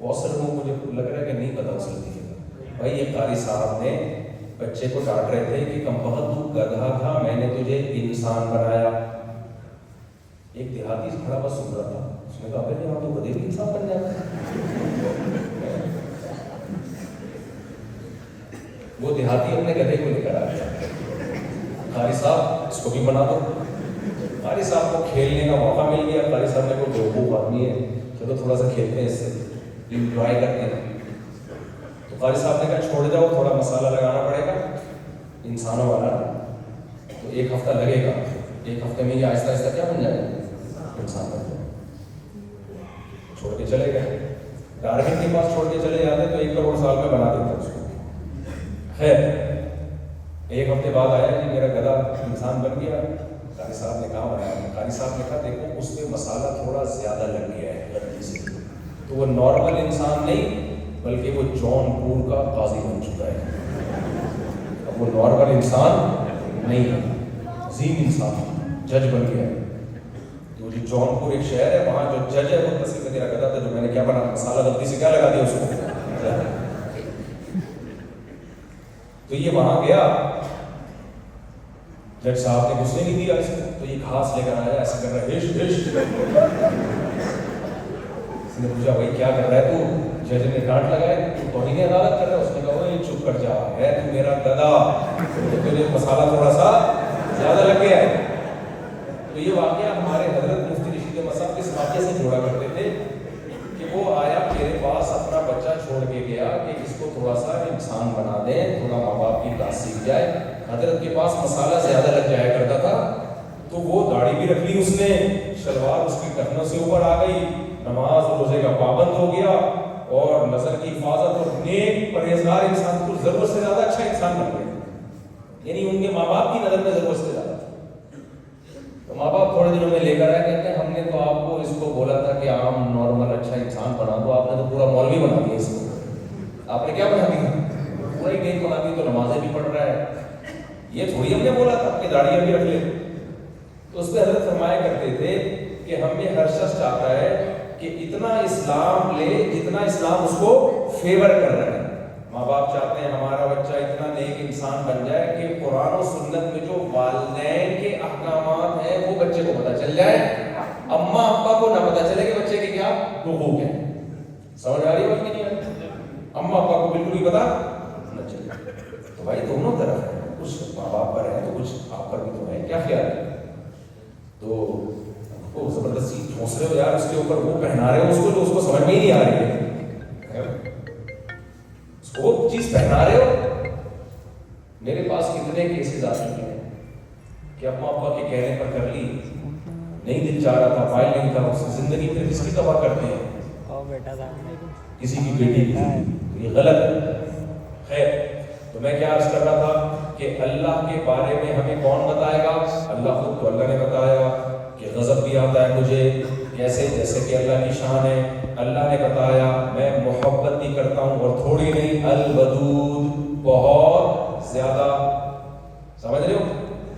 بہت سے لوگوں کو مجھے لگ رہا ہے کہ نہیں پتا اس لطیفے کا. بھائی یہ قاری صاحب نے بچے کو ڈانٹ رہے تھے کہ کمبخت تو گدھا تھا، میں نے تجھے انسان بنایا. ایک دیہاتی کھڑا بس سن رہا تھا، اس نے کہا بھائی یہاں تو گدھے بھی انسان بن جاتا ہے. وہ دیہاتی اپنے گدھے کو لے کر آ گیا، قاری صاحب اس کو بھی بنا دو. قاری صاحب کو کھیلنے کا موقع مل گیا. قاری صاحب نے کوئی بیوقوف آدمی ہے، چلو تھوڑا سا کھیلتے ہیں، اس سے انجوائے کرتے ہیں. تو قاری صاحب نے کہا چھوڑ جاؤ، تھوڑا مسالہ لگانا پڑے گا انسانوں والا، تو ایک ہفتہ لگے گا. ایک ہفتے میں یہ آہستہ آہستہ کیا بن جائے گا؟ انسان بن جائے. چھوڑ کے چلے گئے. ڈارون کے پاس چھوڑ کے چلے جاتے تو 1 کروڑ سال میں بنا دیتے اس کو. خیر ایک ہفتے بعد آیا کہ میرا گدھا انسان بن گیا. قاری صاحب نے کہا بنایا؟ قاری صاحب نے کہا دیکھو اس میں مسالہ تھوڑا زیادہ لگ گیا ہے غلطی سے، تو وہ نارمل انسان نہیں بلکہ وہ جون پور کا قاضی بن چکا ہے. اب وہ نارمل انسان نہیں ہے، عظیم انسان، جج بن گیا ہے. تو جو جون پور ایک شہر ہے، وہاں جو جج ہے وہ تصویر میں میرا گدھا تھا جو میں نے کیا بنا مسالہ غلطی سے کیا لگا دیا اس کو. تو یہ وہاں گیا، جج صاحب نے غصے نہیں دیا اس کو، تو یہ گھاس لے کر آیا، ایسے کر رہا ہے ہش ہش. اس نے پوچھا بھائی کیا کر رہا ہے تو؟ جج نے ڈانٹ لگایا تو توہین عدالت کر رہا ہے. اس نے کہا وہ چپ کر جا، ہے تو میرا گدھا، تجھے مسالہ تھوڑا سا زیادہ لگ گیا ہے. تو یہ واقعہ ہمارے حضرت مفتی رشید احمد صاحب اس واقعے سے جوڑا کرتے تھے کہ وہ آیا میرے پاس اپنا بچہ چھوڑ کے گیا کہ اس کو تھوڑا سا انسان بنا دیں، تھوڑا ماں باپ کی بات سیکھ جائے. حضرت کے پاس مسالہ زیادہ لگ جایا کرتا تھا، تو وہ داڑھی بھی رکھ لی اس نے، شلوار اس کی ٹخنوں سے اوپر آ گئی، نماز روزے کا پابند ہو گیا اور نظر کی حفاظت اور نیک پرہیزگار انسان کو ضرورت سے زیادہ اچھا انسان بن گیا. یعنی ان کے ماں باپ کی نظر میں ضرورت سے زیادہ. تو ماں باپ تھوڑے دنوں میں لے کر آئے، کہتے ہیں ہم نے تو آپ کو اس کو بولا تھا کہ عام نارمل اچھا انسان بنا دو، آپ نے تو پورا مولوی بنا دیا اس کو. آپ نے کیا بنا دیا؟ پورا ہی نیک بنا دی. تو نمازیں بھی پڑھ رہا ہے. یہ تھوڑی ہم نے بولا تھا کہ داڑیاں بھی رکھ لے. تو اس پہ حضرت فرمایا کرتے تھے کہ ہم میں ہر شخص چاہتا ہے کہ اتنا اسلام لے جتنا اسلام اس کو فیور کر رہا ہے. ماں باپ چاہتے ہیں ہمارا بچہ اتنا نیک انسان بن جائے کہ قرآن و سنت میں جو والدین کے احکامات ہیں وہ بچے کو پتہ چل جائے، اماں ابا کو نہ پتہ چلے کہ بچے کے کیا حقوق ہیں. سمجھ آ رہی ہے بات کہ نہیں؟ اماں ابا کو بالکل بھی پتہ نہ چلے. تو بھائی دونوں طرف ہے، کچھ ماں باپ پر ہے تو کچھ آپ پر بھی تو ہے. کیا خیال ہے؟ تو وہ زبردستی ٹھونس رہے ہو یار اس کے اوپر، وہ پہنا رہے ہو اس کو جو اس کو سمجھ میں ہی نہیں آ رہی ہے، اس کو وہ چیز پہنا رہے ہو. میرے پاس کتنے کیسز آ چکے ہیں کہ اماں ابا کے کہنے پر کر لی، نہیں دل چاہ رہا تھا، فائل نہیں تھا، اس کی زندگی پھر کس کی تباہ کرتے ہیں، کسی کی بیٹی کی. تو یہ غلط ہے. خیر تو میں کیا عرض کر رہا تھا کہ اللہ کے بارے میں ہمیں کون بتائے گا؟ اللہ خود. تو اللہ نے بتایا کہ غضب بھی آتا ہے مجھے، کیسے؟ جیسے کہ اللہ کی شان ہے. اللہ نے بتایا میں محبت بھی کرتا ہوں، اور تھوڑی نہیں، الودود، بہت زیادہ. سمجھ رہے ہو؟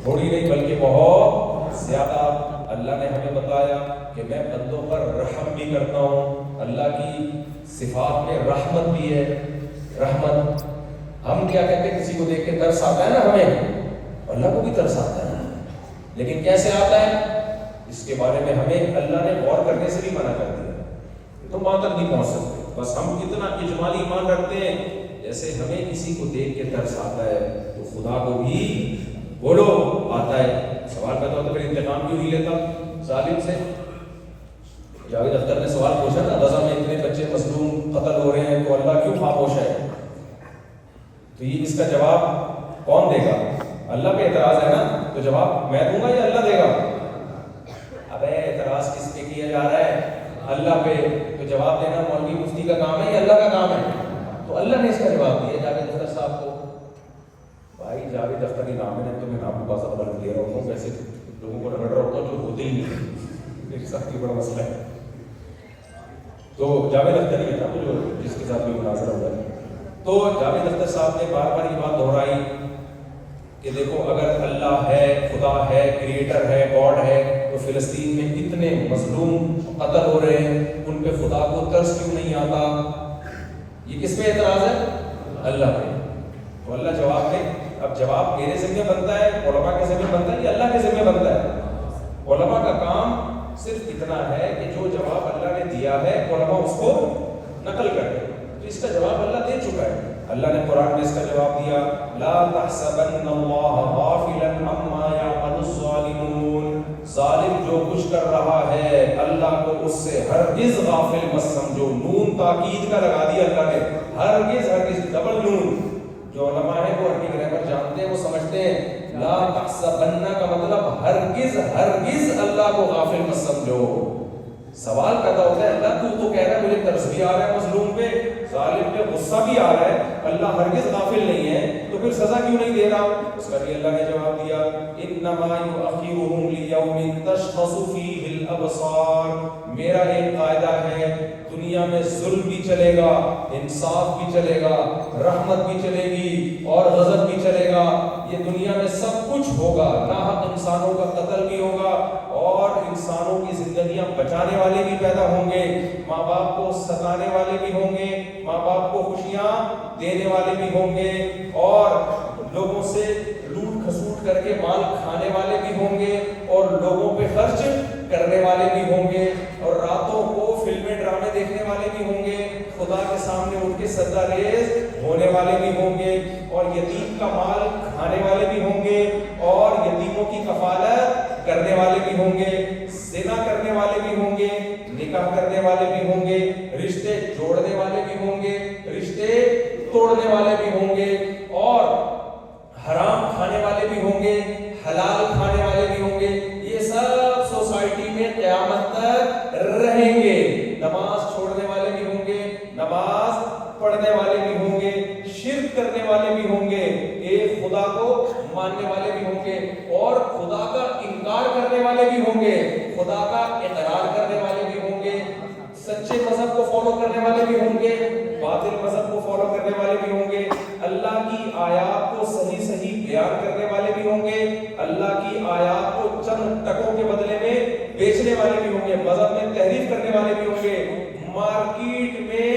تھوڑی نہیں بلکہ بہت زیادہ. اللہ نے ہمیں بتایا کہ میں بندوں پر رحم بھی کرتا ہوں. اللہ کی صفات میں رحمت بھی ہے. رحمت کیا کہتے ہیں کسی کو دیکھ کے ترس آتا ہے نا ہمیں، اللہ کو بھی ترس آتا ہے، لیکن کیسے آتا ہے اس کے بارے میں ہمیں اللہ نے غور کرنے سے بھی منع کر دیا، تم وہاں تک نہیں پہنچ سکتے، بس ہم اتنا اجمالی ایمان رکھتے ہیں جیسے ہمیں کسی کو دیکھ کے ترس آتا ہے تو خدا کو بھی بولو آتا ہے۔ سوال پیدا ہوتا پھر انتقام کیوں نہیں لیتا ظالم سے؟ جاوید اختر نے سوال پوچھا نا، غزہ میں اتنے بچے مظلوم قتل ہو رہے ہیں تو اللہ کیوں خاموش ہے؟ تو یہ اس کا جواب کون دے گا؟ اللہ پہ اعتراض ہے نا، تو جواب میں دوں گا یا اللہ دے گا؟ ابے اعتراض کس پہ کیا جا رہا ہے؟ اللہ پہ، تو جواب دینا مولوی مفتی کا کام ہے یا اللہ کا کام ہے؟ تو اللہ نے اس کا جواب دیا جاوید اختر صاحب کو۔ بھائی جاوید اختر ہی نام ہے تو میں نام کو پاس غلط دے رہا ہوں، ویسے لوگوں کو رگڑ رہا ہوتا جو ہوتے ہی نہیں، میرے ساتھ یہ بڑا مسئلہ ہے۔ تو جاوید اختر ہی ہے نا جو جس کے ساتھ بھی مناظرہ ہوا ہے۔ تو جاوید اختر صاحب نے بار بار یہ بات دہرائی کہ دیکھو اگر اللہ ہے، خدا ہے، کریٹر ہے، گاڈ ہے، تو فلسطین میں اتنے مظلوم قتل ہو رہے ہیں، ان پہ خدا کو ترس کیوں نہیں آتا؟ یہ کس پہ اعتراض ہے؟ اللہ پہ۔ تو اللہ جواب دے۔ اب جواب میرے ذمہ بنتا ہے، علماء کے ذمہ بنتا ہے یا اللہ کے ذمہ بنتا ہے؟ علماء کا کام صرف اتنا ہے کہ جو جواب اللہ نے دیا ہے علماء اس کو نقل کرتے ہیں، تو اس کا جواب اللہ دے چکا ہے۔ اللہ نے قرآن میں اس کا جواب دیا، لا تحسبن اللہ غافلا عما یعمل الظالمون، ظالم جو کچھ کر رہا ہے اللہ کو اس سے ہرگز غافل مت سمجھو۔ نون تاکید کا لگا دیا اللہ نے، ہرگز ڈبل نون۔ جو علماء ہیں وہ عربی گرامر جانتے ہیں، وہ سمجھتے ہیں لا تحسبن کا مطلب ہرگز اللہ کو غافل مت سمجھو۔ سوال پیدا ہوتا ہے اللہ تو کہہ رہا ہے مجھے ترس بھی آ رہا ہے مظلوم پہ، ظالم پہ غصہ بھی آ رہا ہے، اللہ ہرگز غافل نہیں ہے، تو پھر سزا کیوں نہیں دے رہا؟ اس کا بھی اللہ نے جواب دیا، انما یؤخرهم لیوم تشخص فیہ الابصار، میرا ایک قاعدہ ہے، دنیا میں ظلم بھی چلے گا، انصاف بھی چلے گا، رحمت بھی چلے گی اور غضب بھی چلے گا، یہ دنیا میں سب کچھ ہوگا، ناحق انسانوں کا قتل بھی ہوگا اور انسانوں کی زندگیاں بچانے والے بھی پیدا ہوں گے، ماں باپ کو ستانے والے بھی ہوں گے، ماں باپ کو خوشیاں دینے والے بھی ہوں گے، اور لوگوں سے لوٹ کھسوٹ کر کے مال کھانے والے بھی ہوں گے، اور لوگوں پہ خرچ کرنے والے بھی ہوں گے، اور راتوں کو فلمیں ڈرامے دیکھنے والے بھی ہوں گے، خدا کے سامنے ان کے سجدہ ریز ہونے والے بھی ہوں گے، اور یتیم کا مال کھانے والے بھی ہوں گے، اور یتیموں کی کفالت کرنے والے بھی ہوں گے، زنا کرنے والے بھی ہوں گے، نکاح کرنے والے بھی ہوں گے، رشتے جوڑنے والے بھی ہوں گے، رشتے توڑنے والے بھی ہوں گے، اور حرام کھانے والے بھی ہوں گے، حلال کھانے والے بھی ہوں گے، یہ سب سوسائٹی میں قیامت تک رہیں گے۔ نماز چھوڑنے والے بھی ہوں گے، نماز پڑھنے والے بھی ہوں گے، شرک کرنے والے بھی ہوں گے، ایک خدا کو ماننے والے بھی ہوں گے، اور خدا کا انکار کرنے والے بھی ہوں گے، خدا کا اقرار کرنے والے بھی ہوں گے، سچے مذہب کو فالو کرنے والے بھی ہوں گے، باطل مذہب کو فالو کرنے والے بھی ہوں گے، اللہ کی آیات کو صحیح بیان کرنے والے بھی ہوں گے، اللہ کی آیات کو چند ٹکوں کے بدلے میں بیچنے والے بھی ہوں گے، مذہب میں تحریف کرنے والے بھی ہوں گے، مارکیٹ میں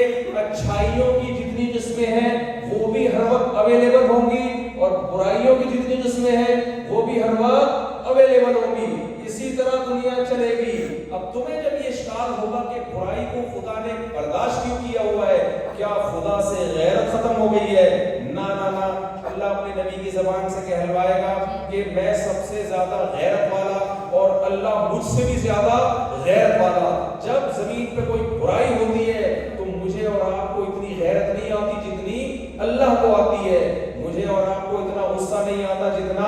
اچھائیوں کی جتنی قسمیں ہیں وہ بھی ہر وقت اویلیبل ہوں گی، اور برائیوں کی جتنی قسمیں ہیں وہ بھی ہر وقت اویلیبل ہوں گی، اسی طرح دنیا چلے گی۔ اب تمہیں جب یہ اشکال ہوگا کہ برائی کو خدا نے برداشت کیوں کیا ہوا ہے، کیا خدا سے غیرت ختم ہو گئی ہے؟ نہ نہ نہ، اللہ اپنے نبی کی زبان سے کہلوائے گا کہ میں سب سے زیادہ غیرت والا اور اللہ مجھ سے بھی زیادہ غیرت والا۔ جب زمین پہ کوئی برائی ہوتی ہے تو مجھے اور آپ کو اتنی غیرت نہیں آتی جتنی اللہ کو آتی ہے، مجھے اور آپ کو اتنا غصہ نہیں آتا جتنا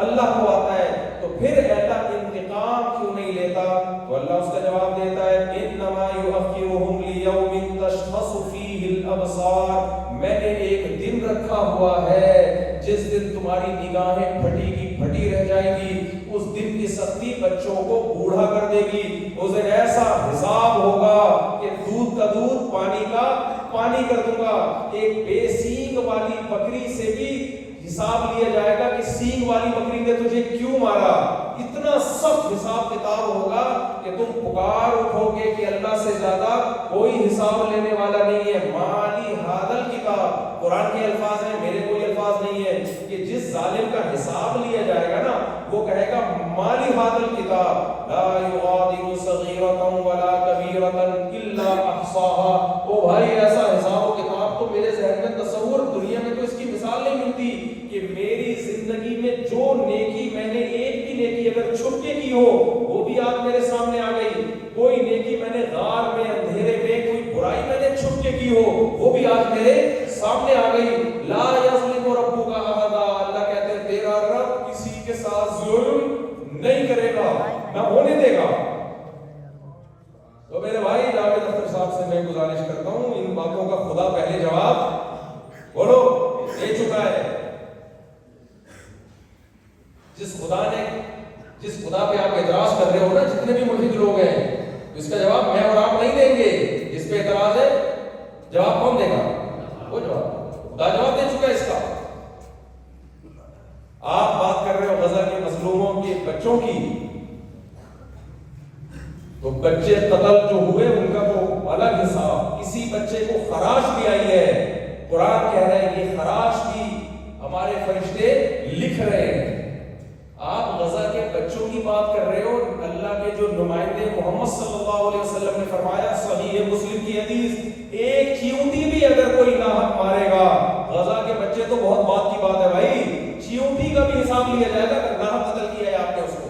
اللہ کو آتا ہے، تو پھر اللہ انتقام کیوں نہیں لیتا؟ تو اللہ اس کا جواب دیتا ہے، انما یؤخرهم لیوم تشخص فیہ الابصار، میں نے ایک دن رکھا ہوا ہے جس دن تمہاری نگاہیں پھٹی کی پھٹی رہ جائے گی، اس دن کی سختی بچوں کو بوڑھا کر دے گی، اس دن ایسا حساب ہوگا کہ دودھ کا دودھ پانی کا پانی کر دوں گا، ایک بے سینگ والی بکری سے بھی حساب لیا جائے گا کہ سینگ والی بکری نے تجھے کیوں مارا، اتنا سخت حساب کتاب ہوگا کہ تم پکار اٹھو گے کہ اللہ سے زیادہ کوئی حساب لینے والا نہیں ہے، مالی حادل کتاب، قرآن کے الفاظ ہیں، میرے کوئی الفاظ نہیں ہے، کہ جس ظالم کا حساب لیا جائے گا نا وہ کہے گا مالی ھذا الکتاب لا یغادر صغیرۃ ولا کبیرۃ الا احصاها۔ او بھائی ایسا حساب و کتاب تو میرے ذہن میں تصور دنیا میں تو اس کی مثال نہیں ملتی کہ میری زندگی میں جو نیکی میں نے ایک بھی نیکی اگر چھپ کے کی ہو وہ بھی آج میرے سامنے آ گئی، کوئی نیکی میں نے غار میں اندھیرے میں کوئی برائی میں نے چھپ کے کی ہو وہ بھی آج میرے سامنے آ گئی۔ لا یظلم ربک احدا، اللہ کہتے ہیں تیرا رب کسی کے ساتھ ظلم نہیں کرے گا، نہ ہونے دے گا۔ تو میرے بھائی جاوید اختر صاحب سے میں گزارش کرتا ہوں ان باتوں کا خدا پہلے جواب بولو دے چکا ہے۔ جس خدا پہ آپ اعتراض کر رہے ہو نا، جتنے بھی ملحد لوگ ہیں، اس کا جواب میں اور آپ نہیں دیں گے۔ جس پہ اعتراض ہے جواب کون دے گا؟ وہ جواب خدا جواب دے چکا ہے اس کا۔ آپ بات کر رہے ہو غزہ کے مظلوموں کے بچوں کی، تو بچے قتل جو ہوئے ان کا تو الگ حساب، کسی بچے کو خراش بھی آئی ہے، قرآن کہہ رہے ہیں یہ خراش بھی ہمارے فرشتے لکھ رہے ہیں۔ آپ غزہ کے بچوں کی بات کر رہے ہو، اللہ کے جو نمائندے محمد صلی اللہ علیہ وسلم نے فرمایا، صحیح مسلم کی حدیث، ایک چیونٹی بھی اگر کوئی ناحق مارے گا، غزہ کے بچے تو بہت بات کی بات ہے بھائی، چیونٹی کا بھی حساب لیا جائے گا اگر ناحق قتل کیا ہے آپ نے اس کو۔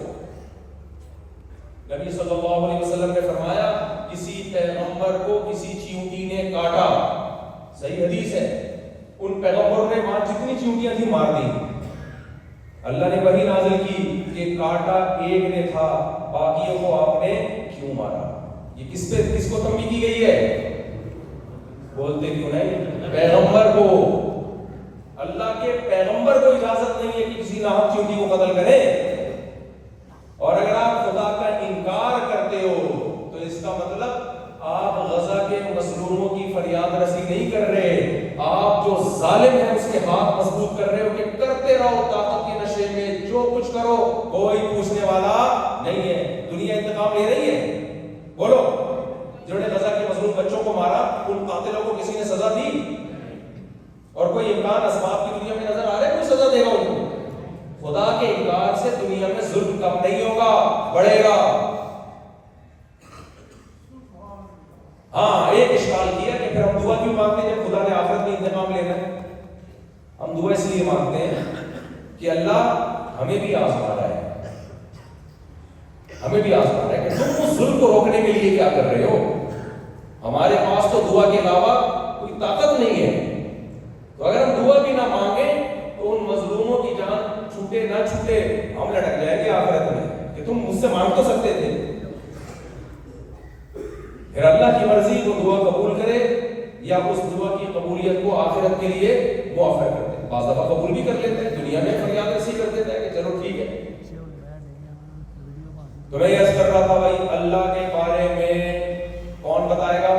نبی صلی اللہ علیہ وسلم نے فرمایا کسی پیغمبر کو کسی چیونٹی نے کاٹا، صحیح حدیث ہے، ان پیغمبروں نے وہاں جتنی چیونٹیاں تھی مار دی، اللہ نے وحی نازل کی کہ کاٹا ایک نے تھا باقیوں کو آپ نے کیوں مارا؟ یہ کس کو تنبیہ کی گئی ہے؟ بولتے کیوں نہیں؟ پیغمبر کو۔ اللہ کے پیغمبر کو اجازت نہیں ہے کہ کسی ناحق چیونٹی کو قتل کرے۔ اور اگر آپ خدا کا انکار کرتے ہو تو اس کا مطلب آپ غزہ کے مظلوموں کی فریاد رسی نہیں کر رہے، آپ جو ظالم ہے اس کے ہاتھ مضبوط کر رہے ہو کہ کرتے رہو طاقت کے نشے میں جو کچھ کرو، کوئی پوچھنے والا نہیں ہے۔ دنیا انتقام لے رہی ہے؟ بولو، جنہوں نے غزہ کے مظلوم بچوں کو مارا ان قاتلوں کو کسی نے سزا دی؟ اور کوئی امکان اسباب کی دنیا میں نظر آ رہا ہے کوئی سزا دے گا ان کو؟ خدا کے انکار سے دنیا میں ظلم کم نہیں ہوگا، بڑھے گا۔ ہاں ایک اشکال کیا کہ پھر ہم دعا کیوں مانگتے ہیں جب خدا نے آخرت میں انتقام لینا ہے؟ ہم دعا اس لیے مانگتے ہیں کہ اللہ ہمیں بھی آزما رہا ہے، ہمیں بھی آزما رہا ہے کہ تم اس ظلم کو روکنے کے لیے کیا کر رہے ہو؟ ہمارے پاس تو دعا کے علاوہ کوئی طاقت نہیں ہے، تو اگر ہم دعا بھی نہ مانگیں تو ان مظلوموں کی جان چھوٹے نہ چھوٹے ہم لٹک جائیں گے آخرت میں کہ تم مجھ سے مانگ تو سکتے تھے۔ پھر اللہ کی مرضی وہ دعا قبول کرے یا اس دعا کی قبولیت کو آخرت کے لیے مؤخر کر دے۔ بعض دفعہ قبول بھی کر لیتے ہیں، دنیا میں فریاد ایسی کر دیتے ہیں کہ چلو ٹھیک ہے۔ تو میں یہ عرض کر رہا تھا بھائی اللہ کے بارے میں کون بتائے گا؟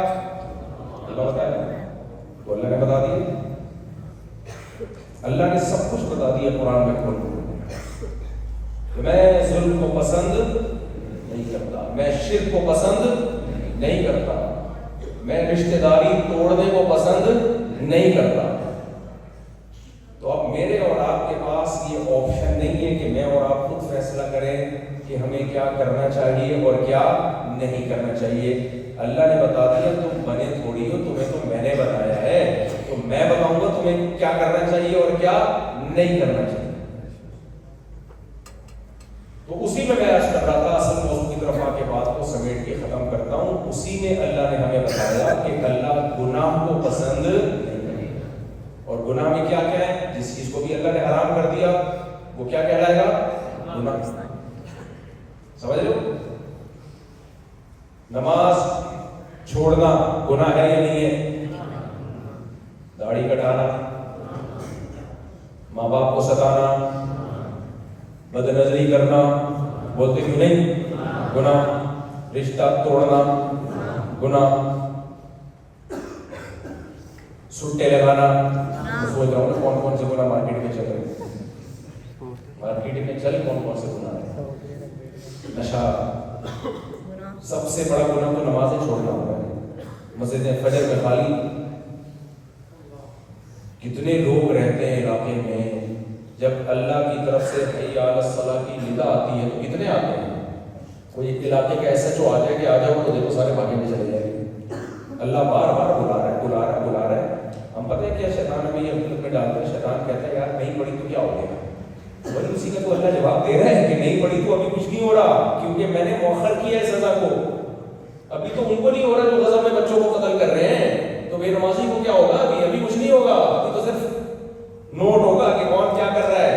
اللہ بتائے گا، تو اللہ نے بتا دیا، اللہ نے سب کچھ بتا دیا قرآن میں کھول کہ میں ظلم کو پسند نہیں کرتا، میں شرک کو پسند نہیں کرتا، میں رشتہ داری توڑنے کو پسند نہیں کرتا۔ تو اب میرے اور آپ کے پاس یہ آپشن نہیں ہے کہ میں اور آپ خود فیصلہ کریں کہ ہمیں کیا کرنا چاہیے اور کیا نہیں کرنا چاہیے۔ اللہ نے بتا دیا، تم بنے تھوڑی ہو، تمہیں تو میں نے بتایا ہے، تو میں بتاؤں گا تمہیں کیا کرنا چاہیے اور کیا نہیں کرنا چاہیے۔ تو اسی میں عرض کر رہا تھا، اصل موضوع کی طرف آ کے بات کو سمیٹ کے ختم کرتا ہوں۔ اسی میں اللہ نے ہمیں بتایا کہ اللہ گناہ کو پسند نہیں، اور گناہ میں کیا کیا ہے؟ جس چیز کو بھی اللہ نے حرام کر دیا وہ کیا کہلائے گا؟ گناہ۔ سمجھ لو، نماز چھوڑنا گناہ ہے یا نہیں ہے؟ داڑھی کٹانا، ماں باپ کو ستانا، بد نظری کرنا، بولتے کیوں نہیں؟ گناہ۔ رشتہ توڑنا گناہ۔ سٹے لگانا، سوچ رہا ہوں کون کون سے گناہ مارکیٹ میں چل رہے ہیں، مارکیٹ میں چل کون کون سے گناہ ہیں۔ نشہ، سب سے بڑا گناہ تو نمازیں چھوڑنا ہوگا۔ مسجد فجر میں خالی کتنے لوگ رہتے ہیں علاقے میں، جب اللہ کی طرف سے حی علی الصلاۃ کی ندا آتی ہے تو کتنے آتے ہیں؟ کوئی ایک علاقے کا ایسا جو آ جائے کہ آ جاؤ تو دیکھو سارے بھاگے میں چلے جائیں گے. اللہ بار بار بلا رہا ہے، بلا رہا ہے، بلا رہا ہے. ہم پتہ ہے کیا شیطان ہمیں یہ عقل میں ڈالتا ہے، شیطان کہتا ہے یار نہیں پڑھی تو کیا ہو گیا، وہی اسی کا تو اللہ جواب دے رہا ہے کہ نہیں پڑھی تو ابھی کچھ نہیں ہو رہا، کیونکہ میں نے مؤخر کیا ہے سزا کو. ابھی تو ان کو نہیں ہو رہا جو غضب میں بچوں کو قتل کر رہے ہیں، تو بے نمازی کو کیا ہوگا؟ ابھی کچھ نہیں ہوگا، ابھی تو صرف نوٹ ہوگا کہ کون کیا کر رہا ہے.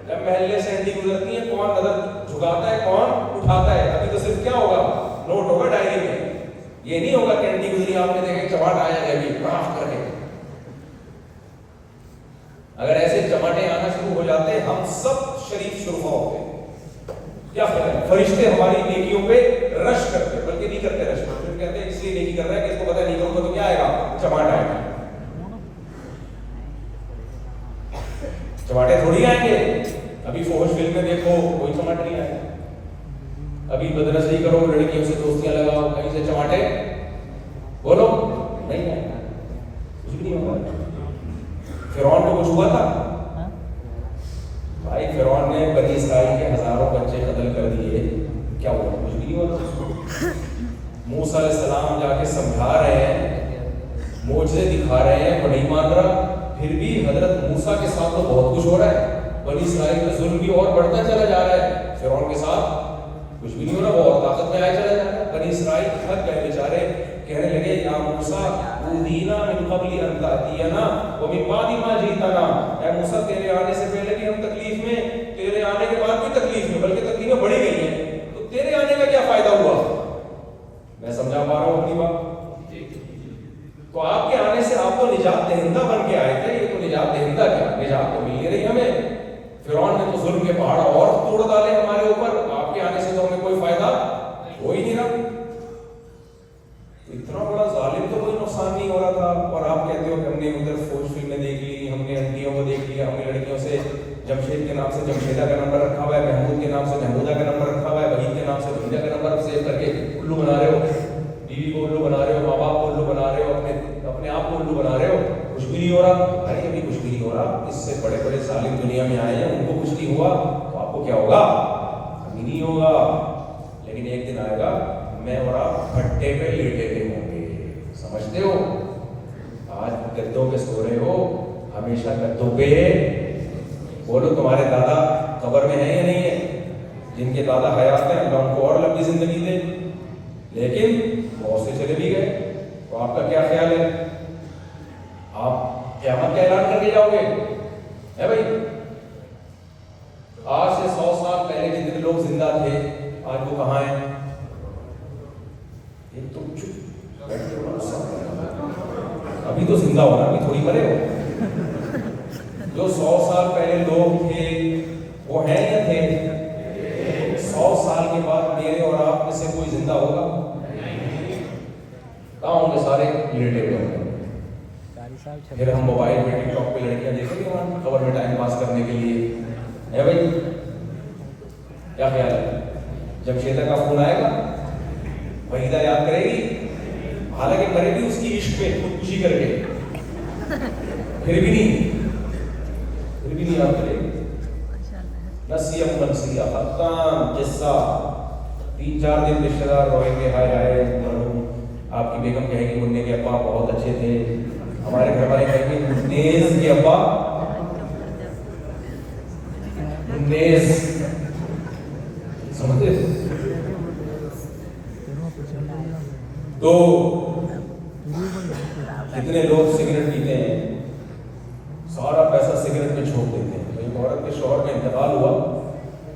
جب محلے سے ہنڈی گزرتی ہے کون نظر جھکاتا ہے کون اٹھاتا ہے، ابھی تو صرف کیا ہوگا؟ نوٹ ہوگا ڈائری میں. یہ نہیں ہوگا کہ ہنڈی گزری آپ نے دیکھا چماٹ آیا ہے ابھی راف کر کے. اگر ایسے چماٹے آنا شروع ہو جاتے ہم سب شریف شرفا ہوتے. کیا خیال ہے؟ فرشتے ہماری نیکیوں پہ رش کرتے، بلکہ نہیں کرتے رش، پھر کہتے ہیں اس لیے نیکی کر رہا ہے کہ اس کو پتہ نہیں کروں گا تو کیا آئے گا؟ چماٹ آئے گا. چماٹے تھوڑی آئیں گے. ابھی فوج فلم میں دیکھو کوئی چماٹے نہیں آئے. ابھی بدنظری کرو، لڑکیوں سے دوستیاں لگاؤ، کہیں سے چماٹے بولو نہیں آئے گا، کچھ بھی نہیں ہوگا. فرعون کو کچھ ہوا تھا؟ بھائی فرعون نے بنی اسرائیل کے ہزاروں بچے قتل کر دیے، کیا ہوا؟ کچھ بھی نہیں ہوا. موسیٰ علیہ السلام جا کے سمجھا رہے ہیں، معجزے دکھا رہے ہیں، وہ نہیں مان رہا. پھر بھی حضرت موسیٰ کے ساتھ تو بہت کچھ ہو رہا ہے. بنی اسرائیل کا ظلم بھی اور بڑھتا چلا جا رہا ہے. فرعون کے ساتھ کچھ بھی نہیں ہو رہا، وہ اور طاقت میں آئے چلا جا رہا ہے. بنی اسرائیل تھک گئے بیچارے، کہنے لگے یا موسیٰ اوذینا من قبل ان تأتینا ومن بعد ما جئتنا. اے موسیٰ تیرے آنے سے پہلے بھی ہم تکلیف میں، تیرے آنے کے بعد بھی تکلیف میں، بلکہ تکلیفیں بڑھی گئی ہیں. تو تیرے آنے کا کیا فائدہ ہوا؟ میں سمجھا پا رہا ہوں اپنی بات؟ تو آپ کے آنے سے آپ تو نجات دہندہ بن کے آئے تھے. یہ تو نجات دہندہ کیا، نجات تو مل نہیں رہی ہمیں. فرعون نے تو ظلم کے پہاڑ اور توڑ ڈالے ہمارے اوپر. آپ کے آنے سے تو ہمیں کوئی فائدہ ہو ہی نہیں رہا. اتنا بڑا ظالم تو کوئی نقصان نہیں ہو رہا تھا، اور آپ کہتے ہو کہ ہم نے ادھر فوج فلمیں دیکھ لی، ہم نے ہنڈیوں کو دیکھ لیا، ہم نے لڑکیوں سے جمشید کے نام سے جمشیدہ کا نمبر رکھا ہوا ہے، محمود کے نام سے محمودہ کا نمبر رکھا ہوا ہے، وحید کے نام سے وحیدہ کا نمبر سیو کر کے الو بنا رہے ہو. بیوی کو الو بنا رہے ہو، ماں باپ کو الو بنا رہے ہو، اپنے آپ کو الو بنا رہے ہو. کچھ بھی نہیں ہو رہا. ارے ابھی کچھ بھی نہیں ہو رہا. اس سے بڑے بڑے ظالم دنیا میں آئے ہیں، ان کو کچھ نہیں ہوا تو آپ کو کیا ہوگا؟ ابھی نہیں ہوگا. لیکن ایک دن آئے گا میں اور آپ پھٹے پہ لیٹے ہوئے ہوں گے. سمجھتے ہو؟ آج گدوں پہ سو رہے ہو، ہمیشہ گدوں پہ. بولو تمہارے دادا قبر میں ہیں یا نہیں ہے؟ جن کے دادا حیات ہیں اللہ ان کو اور لمبی زندگی دے، لیکن موت سے چلے بھی گئے. تو آپ کا کیا خیال ہے؟ آپ قیامت کا اعلان کر کے جاؤ گے؟ ہے بھائی، آج سے 100 سال پہلے جتنے لوگ زندہ تھے آج وہ کہاں ہیں؟ ایک تو ابھی تو زندہ ہونا، ابھی تھوڑی مرے ہو. جو 100 سال پہلے لوگ تھے وہ ہیں یا تھے؟ 100 سال کے بعد میرے اور آپ میں سے کوئی زندہ ہوگا؟ کہاں ہوں گے؟ سارے لیٹے ہوئے ہوں گے. پھر ہم موبائل پہ ٹک ٹاک پہ لڑکیاں دیکھیں گے وہاں خبر میں ٹائم پاس کرنے کے لیے. ہے بھائی، کیا خیال ہے؟ جمشیدہ کا فون آئے گا، وحیدہ یاد کرے گی، حالانکہ مرے بھی اس کی عشق پہ خودکشی کر کے، پھر بھی نہیں یاد کرے گی. نصیحت منصیہ ختم قصہ. 3-4 دن رشتہ دار روئیں گے، ہائے ہائے مرحوم. آپ کی بیگم کہے گی منع کے ابا بہت اچھے تھے. ہمارے گھر والے کہیں گے منیز کے ابا، منیز. سمجھتے؟ تو کتنے لوگ سگریٹ پیتے ہیں، سارا پیسہ سگریٹ میں چھوڑ دیتے ہیں. ایک عورت کے شوہر کا انتقال ہوا،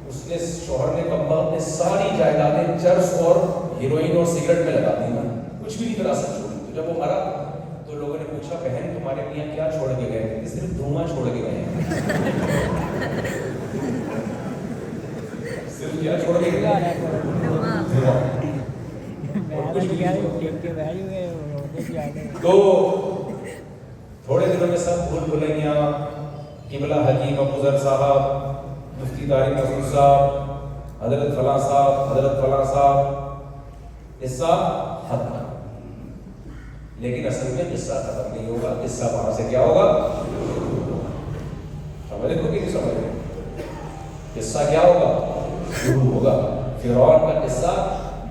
اس نے شوہر نے کمبا اپنے ساری جائیدادیں چرس اور ہیروئن اور سگریٹ میں لگا دی نا، کچھ بھی نہیں کرا سکتا. تو جب وہ مرا تو لوگوں نے پوچھا بہن تمہارے میاں کیا چھوڑ کے گئے؟ کہ صرف دھواں چھوڑ کے گئے ہیں. صرف کیا چھوڑ کے گئے؟ تو تھوڑے دنوں میں سب بھول بھلائیاں، قبلہ حکیم ابو ذر صاحب، مفتی طارق مسعود صاحب، حضرت فلاں صاحب، حضرت فلاں صاحب، حصہ ختم. لیکن اصل میں قصہ ختم نہیں ہوگا، قصہ وہاں سے کیا ہوگا؟ سمجھ رہے ہو کہ نہیں سمجھ رہے؟ قصہ کیا ہوگا؟ شروع ہوگا۔ فرعون کا قصہ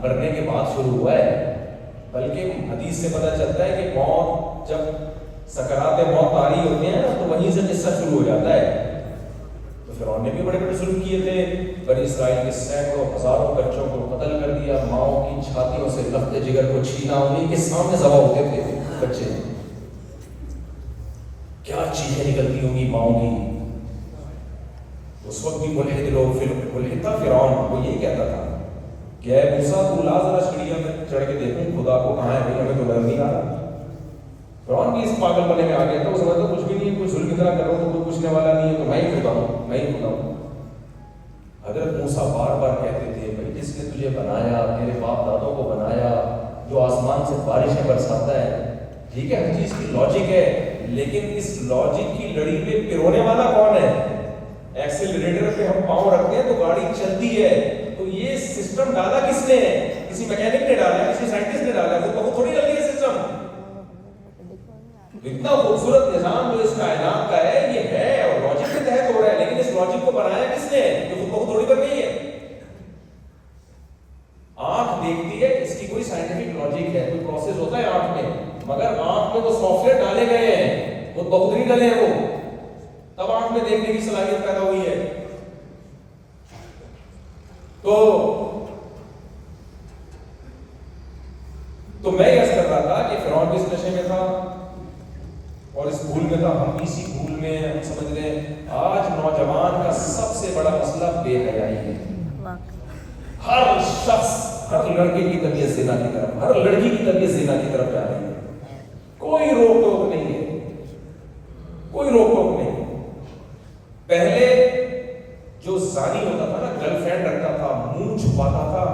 مرنے کے بعد شروع ہوا ہے، بلکہ حدیث سے پتہ چلتا ہے کہ موت جب سکرات موت طاری ہوتے ہیں نا تو وہیں سے قصہ شروع ہو جاتا ہے۔ تو فرعون نے بھی بڑے بڑے ظلم کیے تھے، بنی اسرائیل کے سینکڑوں ہزاروں بچوں کو قتل کر دیا، ماؤں کی چھاتیوں سے لخت جگر کو چھینا، انہیں کے سامنے ذبح ہوتے تھے بچے۔ کیا چیزیں نکلتی ہوں گی ماؤں کی۔ اس وقت بھی ملحد لوگ، ملحد تھا فرعون، وہ یہی کہتا تھا کہ اے موسیٰ تو لا ذرا سیڑھیاں میں چڑھ کے دیکھوں خدا کو کہاں ہے، بھائی ہمیں تو نظر نہیں آ رہا۔ فرعون بھی اس پاگل پنے میں آ گیا تھا، وہ سمجھتا کچھ بھی نہیں، کوئی ظلم کی طرح کر رہا ہوں تو کوئی پوچھنے والا نہیں ہے، تو میں ہی خدا ہوں، میں ہی خدا ہوں۔ حضرت موسیٰ بار بار کہتے تھے بھائی جس نے تجھے بنایا، تیرے باپ دادوں کو بنایا، جو آسمان سے بارشیں برساتا ہے، ٹھیک ہے ہر چیز کی لاجک ہے، لیکن اس لاجک کی لڑی پہ پرونے والا کون ہے؟ ایکسیلریٹر پہ ہم پاؤں رکھتے ہیں تو گاڑی چلتی ہے، تو یہ سسٹم ڈالا کس نے ہے؟ کسی میکینک نے ڈالا ہے، کسی سائنٹسٹ نے ڈالا ہے، وہ بہت تھوڑی ڈلی ہے سسٹم۔ اتنا خوبصورت نظام جو اس کائنات کا ہے یہ ہے اور لاجک کے تحت ہو رہا ہے، لیکن اس لاجک کو بنایا کس نے؟ یہ خود بہت تھوڑی بن گئی ہے۔ آنکھ دیکھتی ہے، اس کی کوئی سائنٹیفک لاجک ہے، کوئی پروسیس ہوتا ہے آنکھ میں، مگر آنکھ میں وہ سافٹ ویئر ڈالے گئے ہیں، وہ بہت نہیں ڈلے ہیں، وہ تب آنکھ میں دیکھنے کی صلاحیت پیدا ہوئی ہے۔ تو میں یہ کر رہا تھا کہ فرعون بھی اس نشے میں تھا اور اس بھول میں تھا، ہم بھی اسی بھول میں ہم سمجھ رہے ہیں۔ آج نوجوان کا سب سے بڑا مسئلہ بے حیائی ہے۔ ہر شخص، ہر لڑکے کی طبیعت زنا کی طرف، ہر لڑکی کی طبیعت زنا کی طرف جا رہی ہے، کوئی روک ٹوک نہیں ہے، کوئی روک ٹوک نہیں۔ پہلے جو زانی ہوتا تھا نا، گرل فرینڈ رکھتا تھا، منہ چھپاتا تھا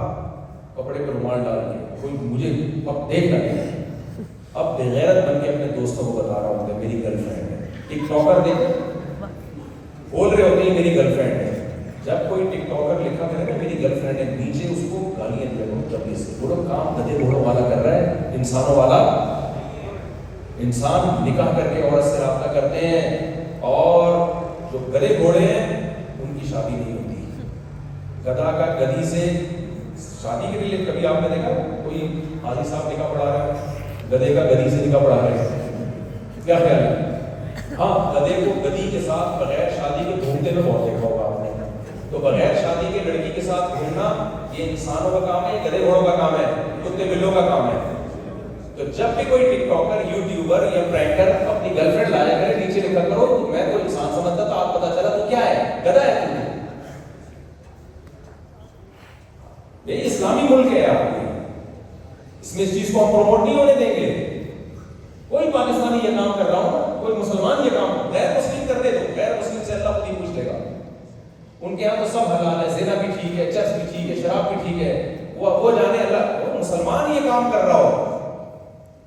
کپڑے پہ رومال ڈال کے، کوئی مجھے دیکھ نہ لے۔ اب بغیرت بن کے اپنے دوستوں کو بتا رہا ہوں کہ میری گرل فرینڈ ہے۔ ٹک ٹاکر دیکھ بول رہے ہوتے ہیں میری گرل فرینڈ ہے، جب کوئی ٹک ٹاکر لکھا کرے نا میری گرل فرینڈ ہے، نیچے اس کو گالیاں دیا کرو جبھی سے، بولو کام گدھے گھوڑوں والا کر رہا ہے، انسانوں والا۔ انسان نکاح کر کے عورت سے رابطہ کرتے ہیں، اور جو گدھے گھوڑے ہیں ان کی شادی نہیں ہوتی۔ گدھا کا گدھی سے شادی کے لیے کبھی آپ نے دیکھا کوئی حاجی صاحب نکاح پڑھا رہا ہے، گدھے کا گدھی سے نکاح پڑھا رہے ہیں؟ کیا خیال ہے؟ ہاں، گدھے کو گدھی کے ساتھ بغیر شادی کے گھومتے میں بہت دیکھا ہوگا آپ نے۔ تو بغیر شادی کے لڑکی کے ساتھ گھومنا یہ انسانوں کا کام ہے، گدھے گھوڑوں کا کام ہے، کتے بلوں کا کام ہے۔ تو جب بھی کوئی ٹک ٹاکر، یوٹیوبر یا پرینکر اپنی گرل فرینڈ لایا کرے، نیچے لکھا کرو میں تو انسان سمجھتا تھا، آپ پتا چلا تو کیا ہے؟ گدھا ہے تم۔ یہ اسلامی ملک ہے آپ کے، اس میں اس چیز کو ہم پروموٹ نہیں ہونے دیں گے۔ کوئی پاکستانی یہ کام کر رہا ہوں، کوئی مسلمان یہ کام، غیر مسلم کر دے تو غیر مسلم سے اللہ خود ہی پوچھ لے گا۔ ان کے یہاں تو سب حلال ہے، زنا بھی ٹھیک ہے، چرس بھی ٹھیک ہے، شراب بھی ٹھیک ہے، وہ جانے اللہ۔ مسلمان یہ کام کر رہا ہو،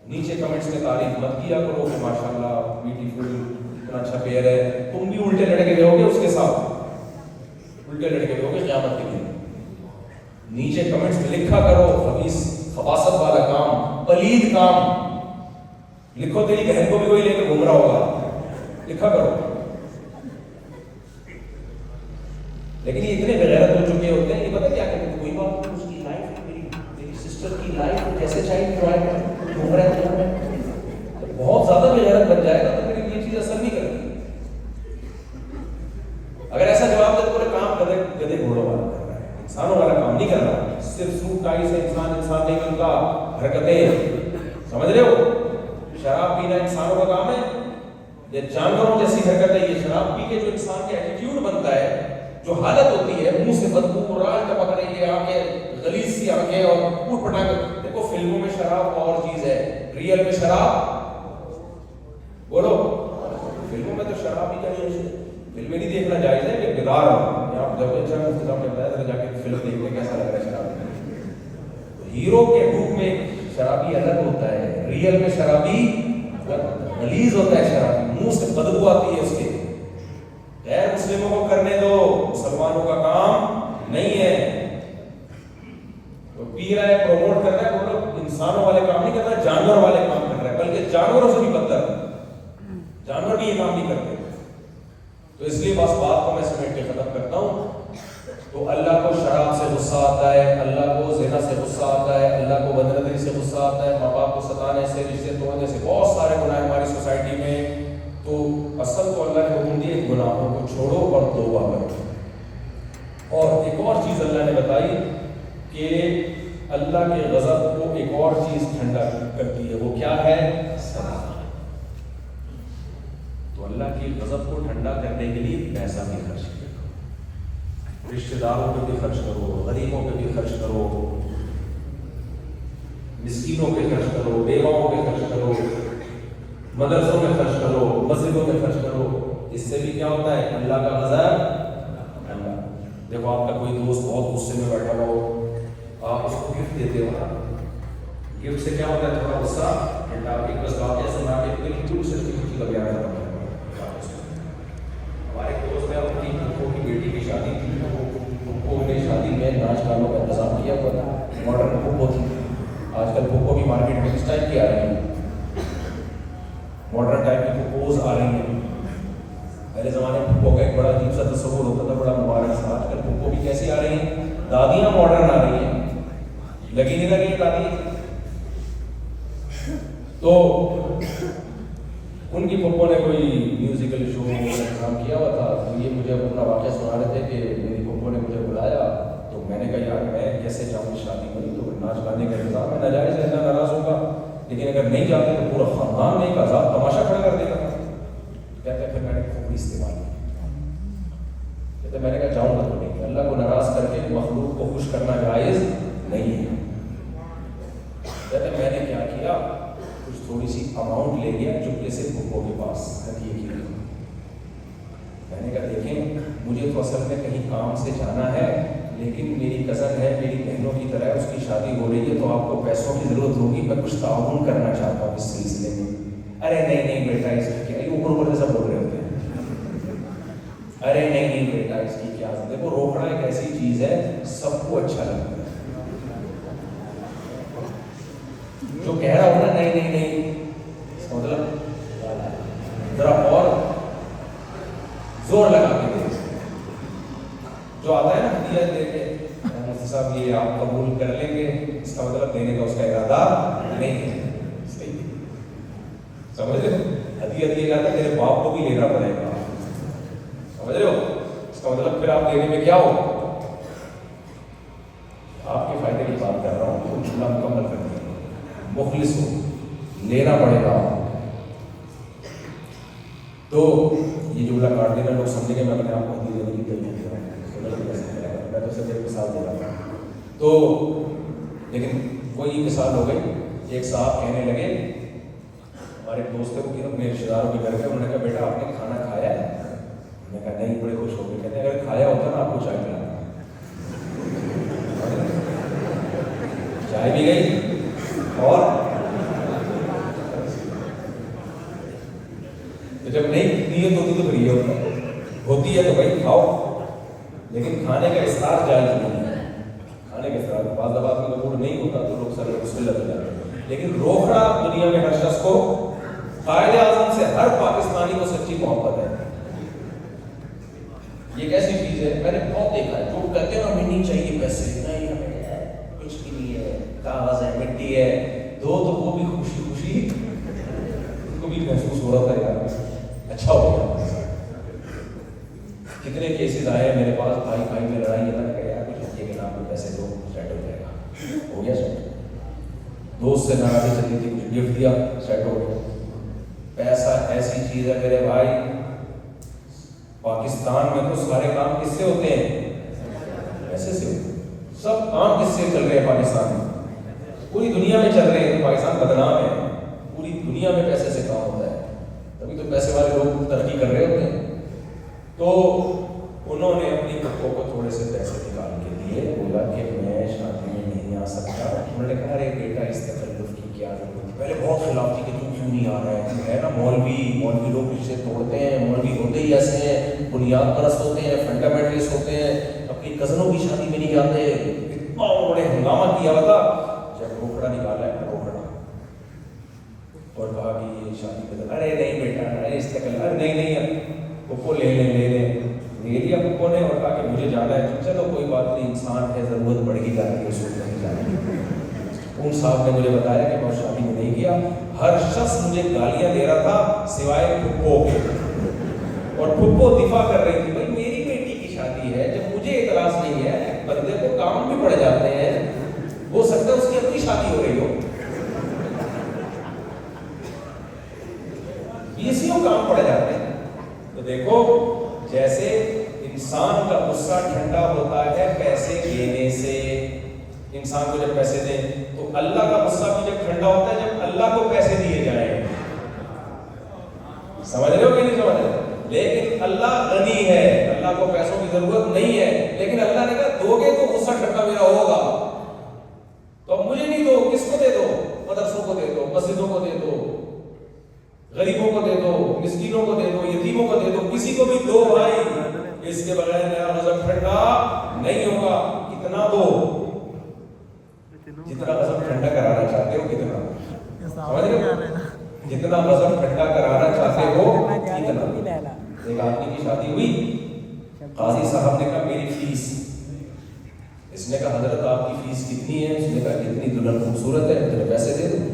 نیچے کمنٹس میں تعریف مت کیا کرو کہ ماشاءاللہ بیوٹیفل، اتنا اچھا پیئر ہے، تم بھی الٹے لڑکے رہو گے اس کے ساتھ، الٹے لڑکے رہو گے قیامت کے دن۔ نیچے کمنٹس میں لکھا کرو خبیث، خباثت والا کام، پلید کام لکھو، تیری بہن کو بھی کوئی لے کے گھوم رہا ہوگا، لکھا کرو۔ لیکن یہ اتنے بغیرت ہو چکے ہوتے ہیں، یہ پتہ کیا کہتے ہیں، کوئی بات نہیں، اس کی لائف، میری سسٹر کی لائف کیسے چاہیے انجوائے کریں، گھوم رہے ہیں بہت زیادہ بغیرت بن جائے گا تو پھر یہ چیز اثر نہیں کرے گی۔ اگر ایسا جواب دے تو پورے کام گدھے گھوڑوں والا کر رہا ہے، انسانوں والا کام نہیں کر رہا۔ صرف سوٹ ٹائی سے انسان نہیں بنتا، حرکتیں سمجھ رہے ہو؟ شراب پینا انسانوں کا کام ہے، یہ جانوروں جیسی حرکت ہے۔ یہ شراب پی کے جو انسان کا ایٹیٹیوڈ بنتا ہے، جو حالت ہوتی ہے، منہ سے بدبو، راج ٹپک رہی ہے، آنکھیں غلیظ سی آنکھیں اور پوٹ پٹا کر، دیکھو فلموں میں شراب اور چیز ہے، ریئل میں شراب بولو، فلموں میں تو شراب ہی چاہیے، فلمیں نہیں دیکھنا جائز ہے، لیکن بیدار ہو آپ جب اچھا انتظام کرتا ہے تو جا کے فلم دیکھتے کیسا لگ رہا ہے شراب۔ ہیرو کے روپ میں شرابی الگ ہوتا ہے، ریئل میں شرابی غلیظ ہوتا ہے، شرابی منہ سے بدبو آتی ہے اس کے۔ غیر مسلموں کو کرنے دو، مسلمانوں کا کام نہیں ہے۔ تو پی رہا ہے، پروموٹ کر رہا ہے، وہ لوگ انسانوں والے کام نہیں کر رہا ہے، جانور والے کام کر رہا ہے۔ جانوروں سے بھی بدتر، جانور بھی یہ کام نہیں کرتے. تو اس لیے بس بات کو میں سمیٹ کے ختم کرتا ہوں. تو اللہ کو شراب سے غصہ آتا ہے، اللہ کو زنا سے غصہ آتا ہے، اللہ کو بدنظری سے غصہ آتا ہے، ماں باپ کو ستانے سے، رشتے توڑنے سے، بہت سارے گناہ ہماری سوسائٹی میں. تو اصل تو اللہ نے حکم دیے گناہوں کو چھوڑو اور توبہ کرو. اور ایک اور چیز اللہ نے بتائی کہ اللہ کے غضب کو ایک اور چیز ٹھنڈا کرتی ہے، وہ کیا ہے؟ صدقہ. تو اللہ کی غضب کو ٹھنڈا کرنے کے لیے پیسہ بھی خرچ کرو، رشتہ داروں پہ بھی خرچ کرو، غریبوں پہ بھی خرچ کرو، مسکینوں پہ خرچ کرو، بیواؤں پہ خرچ کرو، مدرسوں میں خرچ کرو، مسجدوں میں خرچ کرو. اس سے بھی کیا ہوتا ہے؟ اللہ کا غضب ٹھنڈا. دیکھو آپ کا کوئی دوست بہت غصے میں بیٹھا ہوا ہو، آپ اس کو گفٹ دیتے ہو نا، گفٹ سے کیا ہوتا ہے؟ تھوڑا غصہ ٹھنڈا. ایک بس واقعہ سنا کے بالکل صرف خوشی کا بیان کرتا ہوں. ہمارے دوست نے اپنی پھپھو کی بیٹی کی شادی تھی، پھپھو نے شادی میں ناچ گانوں کا انتظام کیا ہوا تھا. ماڈرن پھپھو تھی. آج کل پھپھو بھی مارکیٹ میں اس ٹائپ کی آ رہی ہیں، ماڈرن ٹائپ کی پھپھوز آ رہی ہیں. پہلے زمانے میں پھپھو کا ایک بڑا عجیب سا تصور ہوتا تھا، بڑا مبارک سا. آج کل پھپھو بھی کیسی آ رہی ہیں؟ دادیاں ماڈرن آ رہی ہیں. لگی نہیں لگی دادی؟ تو ان کی پھپھو نے کوئی میوزیکل شو کا انتظام کیا ہوا تھا. تو یہ مجھے اپنا واقعہ سنا رہے تھے کہ میری پھپھو نے مجھے بلایا. تو میں نے کہا یار میں کیسے جاؤں شادی میں؟ تو ناچ گانے کا انتظام ہے، ناجائز ہے، اللہ ناراض ہوگا، لیکن اگر نہیں جاتے تو پورا خاندان میں ایک عذاب تماشا کھڑا کر دے گا. کہتے پھر میں نے کھوپڑی استعمال کی. کہتے میں نے کہا جاؤں گا تو نہیں، اللہ کو ناراض کر کے مخلوق کو خوش کرنا جائز نہیں ہے. کہتے میں نے کیا کیا، کچھ تھوڑی سی اماؤنٹ لے گیا چپکے سے پھپھو کے پاس ہدیے کے لیے. میں نے کہا دیکھیں مجھے تو اصل میں کہیں کام سے جانا ہے، لیکن میری کزن ہے، میری بہنوں کی طرح ہے، اس کی شادی ہو رہی ہے، تو آپ کو پیسوں کی ضرورت ہوگی، میں کچھ تعاون کرنا چاہتا ہوں اس سلسلے میں. ارے نہیں نہیں بیٹا اس کی کیا، یہ اوپر اوپر سے سب بول رہے ہوتے ہیں. ارے نہیں نہیں بیٹا اس کی کیا. دیکھو روکڑا ایک ایسی چیز ہے سب کو اچھا لگتا ہے. جو کہہ رہا ہوں نا نہیں نہیں نہیں، مطلب ذرا اور زور لگا کے دے. جو آتا ہے نا ہدیہ دے کے مفتی صاحب یہ آپ قبول کر لیں گے، اس کا مطلب دینے کا اس کا ارادہ نہیں ہے. صحیح سمجھ رہے ہو؟ ہدیہ دیا جاتا ہے میرے باپ کو بھی لینا پڑے گا. سمجھ رہے ہو؟ اس کا مطلب پھر آپ دینے میں کیا ہو، آپ کے فائدے کی بات کر رہا ہوں. تو جملہ مکمل کر دیں، مخلص ہو، لینا پڑے گا. تو یہ جملہ کاٹ دینا، لوگ سمجھیں گے میں اپنے آپ کو ہدیہ دینے کی تیاری کر رہا ہوں. میں تو صرف ایک مثال دے رہا تھا. تو لیکن کوئی مثال ہو گئی. ایک صاحب کہنے لگے، ہمارے دوست تھے وہ اپنے رشتے داروں کے گھر گئے، انہوں نے کہا بیٹا آپ نے کھانا کھایا ہے؟ میں نے کہا نہیں. بڑے خوش ہو گئے. کہتے ہیں اگر کھایا ہوتا نا آپ کو چائے پلانا. چائے بھی گئی اور جب نہیں نیت ہوتی تو پھر یہ ہوتی ہے تو بھائی کھاؤ، لیکن کھانے کا اصرار جائز نہیں ہے. کھانے کا اصرار بعض دفعہ میں موڈ نہیں ہوتا تو لوگ سر اس میں لگ جاتے ہیں. لیکن روکنا دنیا میں ہر شخص کو، قائد اعظم سے ہر پاکستانی کو سچی محبت ہے. یہ کیسی چیز ہے؟ میں نے بہت دیکھا ہے جو کہتے ہیں ہمیں نہیں چاہیے پیسے، نہیں ہمیں کچھ بھی نہیں ہے، کاغذ ہے، مٹی ہے. دو تو وہ بھی خوشی خوشی ان کو بھی محسوس ہو رہا تھا یار اچھا ہو گیا. کتنے کیسز آئے ہیں میرے پاس، بھائی بھائی میں لڑائی اللہ نے کہا کچھ ہفتے کے نام پہ پیسے دو سیٹ ہو جائے گا. ہو گیا سیٹ. دوست سے ناراضی چلی تھی، کچھ گفٹ دیا سیٹ ہو گیا. پیسہ ایسی چیز ہے میرے بھائی، پاکستان میں تو سارے کام کس سے ہوتے ہیں؟ پیسے سے ہوتے ہیں. سب کام کس سے چل رہے ہیں پاکستان میں؟ پوری دنیا میں چل رہے ہیں. پاکستان بدنام ہے، پوری دنیا میں پیسے سے کام ہوتا ہے. تبھی تو پیسے والے لوگ ترقی کر رہے ہوتے ہیں. تو انہوں نے اپنی بچوں کو تھوڑے سے پیسے نکال کے دیے. بولا کہ میں شادی میں نہیں آ سکتا. انہوں نے کہا ارے بیٹا اس تکلف کی کیا ضرورت ہے. پہلے بہت خلاف تھی کہ تم کیوں نہیں آ رہا ہے. ہے نا مولوی لوگ رشتے توڑتے ہیں، مولوی ہوتے ہی ایسے ہیں، بنیاد پرست ہوتے ہیں، فنڈامنٹلسٹ ہوتے ہیں، اپنی کزنوں کی شادی میں نہیں جاتے. اتنا انہوں نے ہنگامہ کیا ہوا تھا. جب روکڑا نکالا ہے روکڑا، اور کہا کہ یہ شادی بدل، ارے نہیں بیٹا، ارے استقل، ارے نہیں پپو لے لیا پپو نے، اور کہا کہ مجھے جانا ہے، چلو کوئی بات نہیں، انسان ہے، ضرورت پڑ گی جانے کی، اس وقت نہیں جانا۔ ان صاحب نے مجھے بتایا کہ میں شادی میں نہیں کیا، ہر شخص مجھے گالیاں دے رہا تھا سوائے پھپھو کے، اور پھپھو دفاع کر رہی تھی، بھائی میری بیٹی کی شادی ہے، جب مجھے اعتراض نہیں ہے، بندے کو کام بھی پڑ جاتے ہیں، ہو سکتا ہے اس کی اپنی شادی ہو رہی ہو، بیسیوں کام پڑ جاتے ہیں۔ تو دیکھو جیسے انسان کا غصہ ٹھنڈا ہوتا ہے پیسے دینے سے، انسان کو جب پیسے دیں، تو اللہ کا غصہ بھی جب ٹھنڈا ہوتا ہے جب اللہ کو پیسے دیے جائیں۔ سمجھ رہے ہو کہ نہیں سمجھ رہے؟ لیکن اللہ غنی ہے، اللہ کو پیسوں کی ضرورت نہیں ہے، لیکن اللہ نے کہا دو گے تو غصہ ٹھنڈا میرا ہوگا، تو اب مجھے نہیں دو، کس کو دے دو؟ مدرسوں کو دے دو، مسجدوں کو دے دو، غریبوں کو دے دو، مسکینوں کو دے دو، یتیموں کو دے دو، کسی کو بھی دو بھائی، اس کے بغیر میرا غضب ٹھنڈا نہیں ہوگا۔ کتنا دو؟ جتنا غضب ٹھنڈا کرانا چاہتے ہو کتنا، سمجھ رہے ہو؟ جتنا غضب ٹھنڈا کرانا چاہتے ہو اتنا۔ ایک آدمی کی شادی ہوئی، قاضی صاحب نے کہا میری فیس، اس نے کہا حضرت آپ کی فیس کتنی ہے؟ اس نے کہا جتنی دلہن خوبصورت ہے اتنے پیسے دے دو۔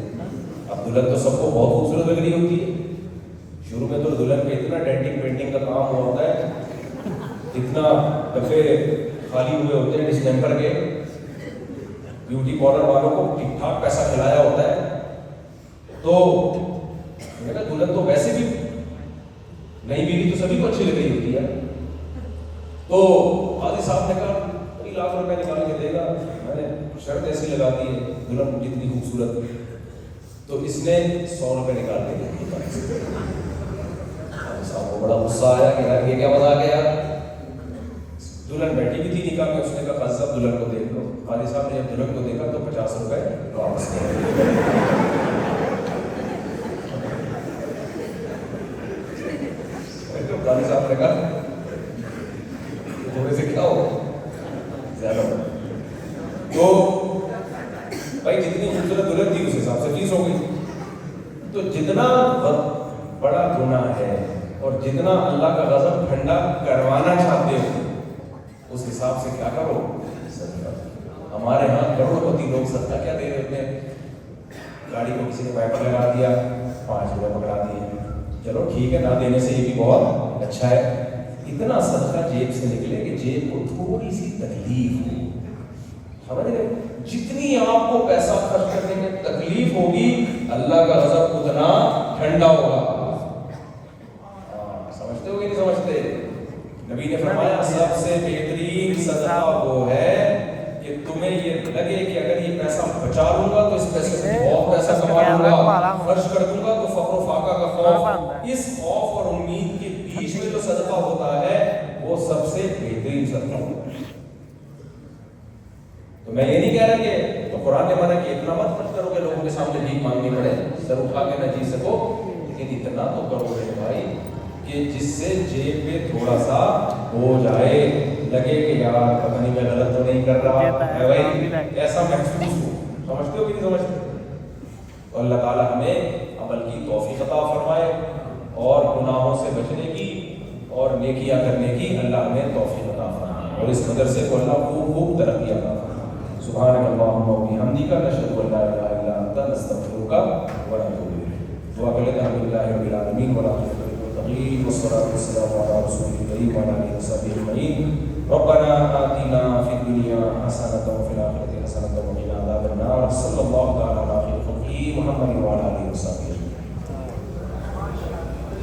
اب دلہن تو سب کو بہت خوبصورت لگ رہی ہوتی ہے، شروع میں تو دلہن پہ اتنا ڈینٹنگ پینٹنگ کا کام ہوا ہوتا ہے، اتنا ڈبے خالی ہوئے ہوتے ہیں ڈسٹیمپر کے، بیوٹی پارلر والوں کو ٹھیک ٹھاک پیسہ کھلایا ہوتا ہے، تو میں کہا دلہن تو ویسے بھی نئی بیوی تو سبھی کو اچھی لگ رہی ہوتی ہے، تو قاضی صاحب نے کہا 20 لاکھ روپے نکال کے دے گا، میں نے شرط ایسی لگا دی ہے دلہن جتنی خوبصورت، تو اس نے 100 روپے نکال کے دے دیے۔ صاحب کو بڑا غصہ آیا کہ یار یہ کیا مذاق ہے یار، دلہن بیٹھی بھی تھی نکاح میں، اس نے کہا قاضی صاحب دلہن کو دیکھ لو۔ قاضی صاحب نے جب دلہن کو دیکھا تو 50 روپے واپس دے۔ قاضی صاحب نے کہا تھوڑے سے کیا ہو زیادہ ہو، تو بھائی جتنی خوبصورت دلہن تھی اس حساب سے فیس ہو گئی۔ تو جتنا بڑا گناہ ہے اور جتنا اللہ کا غضب ٹھنڈا کروانا چاہتے ہو اس حساب سے کیا کرو، صدقہ۔ ہمارے ہاں کروڑ پتی لوگ صدقہ کیا دے رہے ہوتے ہیں، گاڑی کو کسی نے وائپر لگا دیا 5 روپے پکڑا دیے، چلو ٹھیک ہے، نہ دینے سے یہ بھی بہت اچھا ہے، اتنا صدقہ جیب سے نکلے کہ جیب کو تھوڑی سی تکلیف ہو، سمجھ رہے ہو؟ جتنی آپ کو پیسہ خرچ کرنے میں تکلیف ہوگی اللہ کا غضب اتنا ٹھنڈا ہوگا۔ سمجھتے ہو کہ نہیں سمجھتے؟ نبی نے فرمایا سب سے بہترین صدقہ وہ ہے کہ تمہیں یہ لگے کہ اگر یہ پیسہ بچا لوں گا تو اس پیسے سے بہت پیسہ کما لوں گا، خرچ کر دوں گا تو فقر و فاقہ کا خوف، اس خوف اور امید کے بیچ میں جو صدقہ ہوتا ہے وہ سب سے بہترین صدقہ ہوتا ہے۔ تو میں یہ نہیں کہہ رہا کہ تو قرآن نے منع کہ اتنا مت خرچ کرو کہ لوگوں کے سامنے بھیک مانگنی پڑے، سر اٹھا کے نہ جی سکو، لیکن اتنا تو کرو میرے بھائی کہ جس سے جیب میں تھوڑا سا ہو جائے، لگے کہ یار پتہ نہیں میں غلط تو نہیں کر رہا ہے بھائی، ایسا محسوس ہو۔ سمجھتے ہو کہ نہیں سمجھتے؟ تو اللہ تعالیٰ ہمیں عمل کی توفیق عطا فرمائے اور گناہوں سے بچنے کی اور نیکیاں کرنے کی اللہ ہمیں توفیق عطا فرمائے، اور اس مدرسے کو اللہ خوب خوب ترقی عطا فرمائے۔ سبحانک اللہم و بحمدک نشہد ان لا الہ الا انت نستغفرک و نتوب الیک۔ دعا کر لیتے ہیں الحمدللہ رب العالمین والعاقبۃ للمتقین والصلاۃ والسلام علی رسول الکریم وعلی آلہ وصحبہ اجمعین۔ ربنا آتنا فی الدنیا حسنۃ وفی الآخرۃ حسنۃ وقنا عذاب النار۔ صلی اللہ تعالی علی خیر خلقہ محمد وعلی آلہ وصحبہ اجمعین۔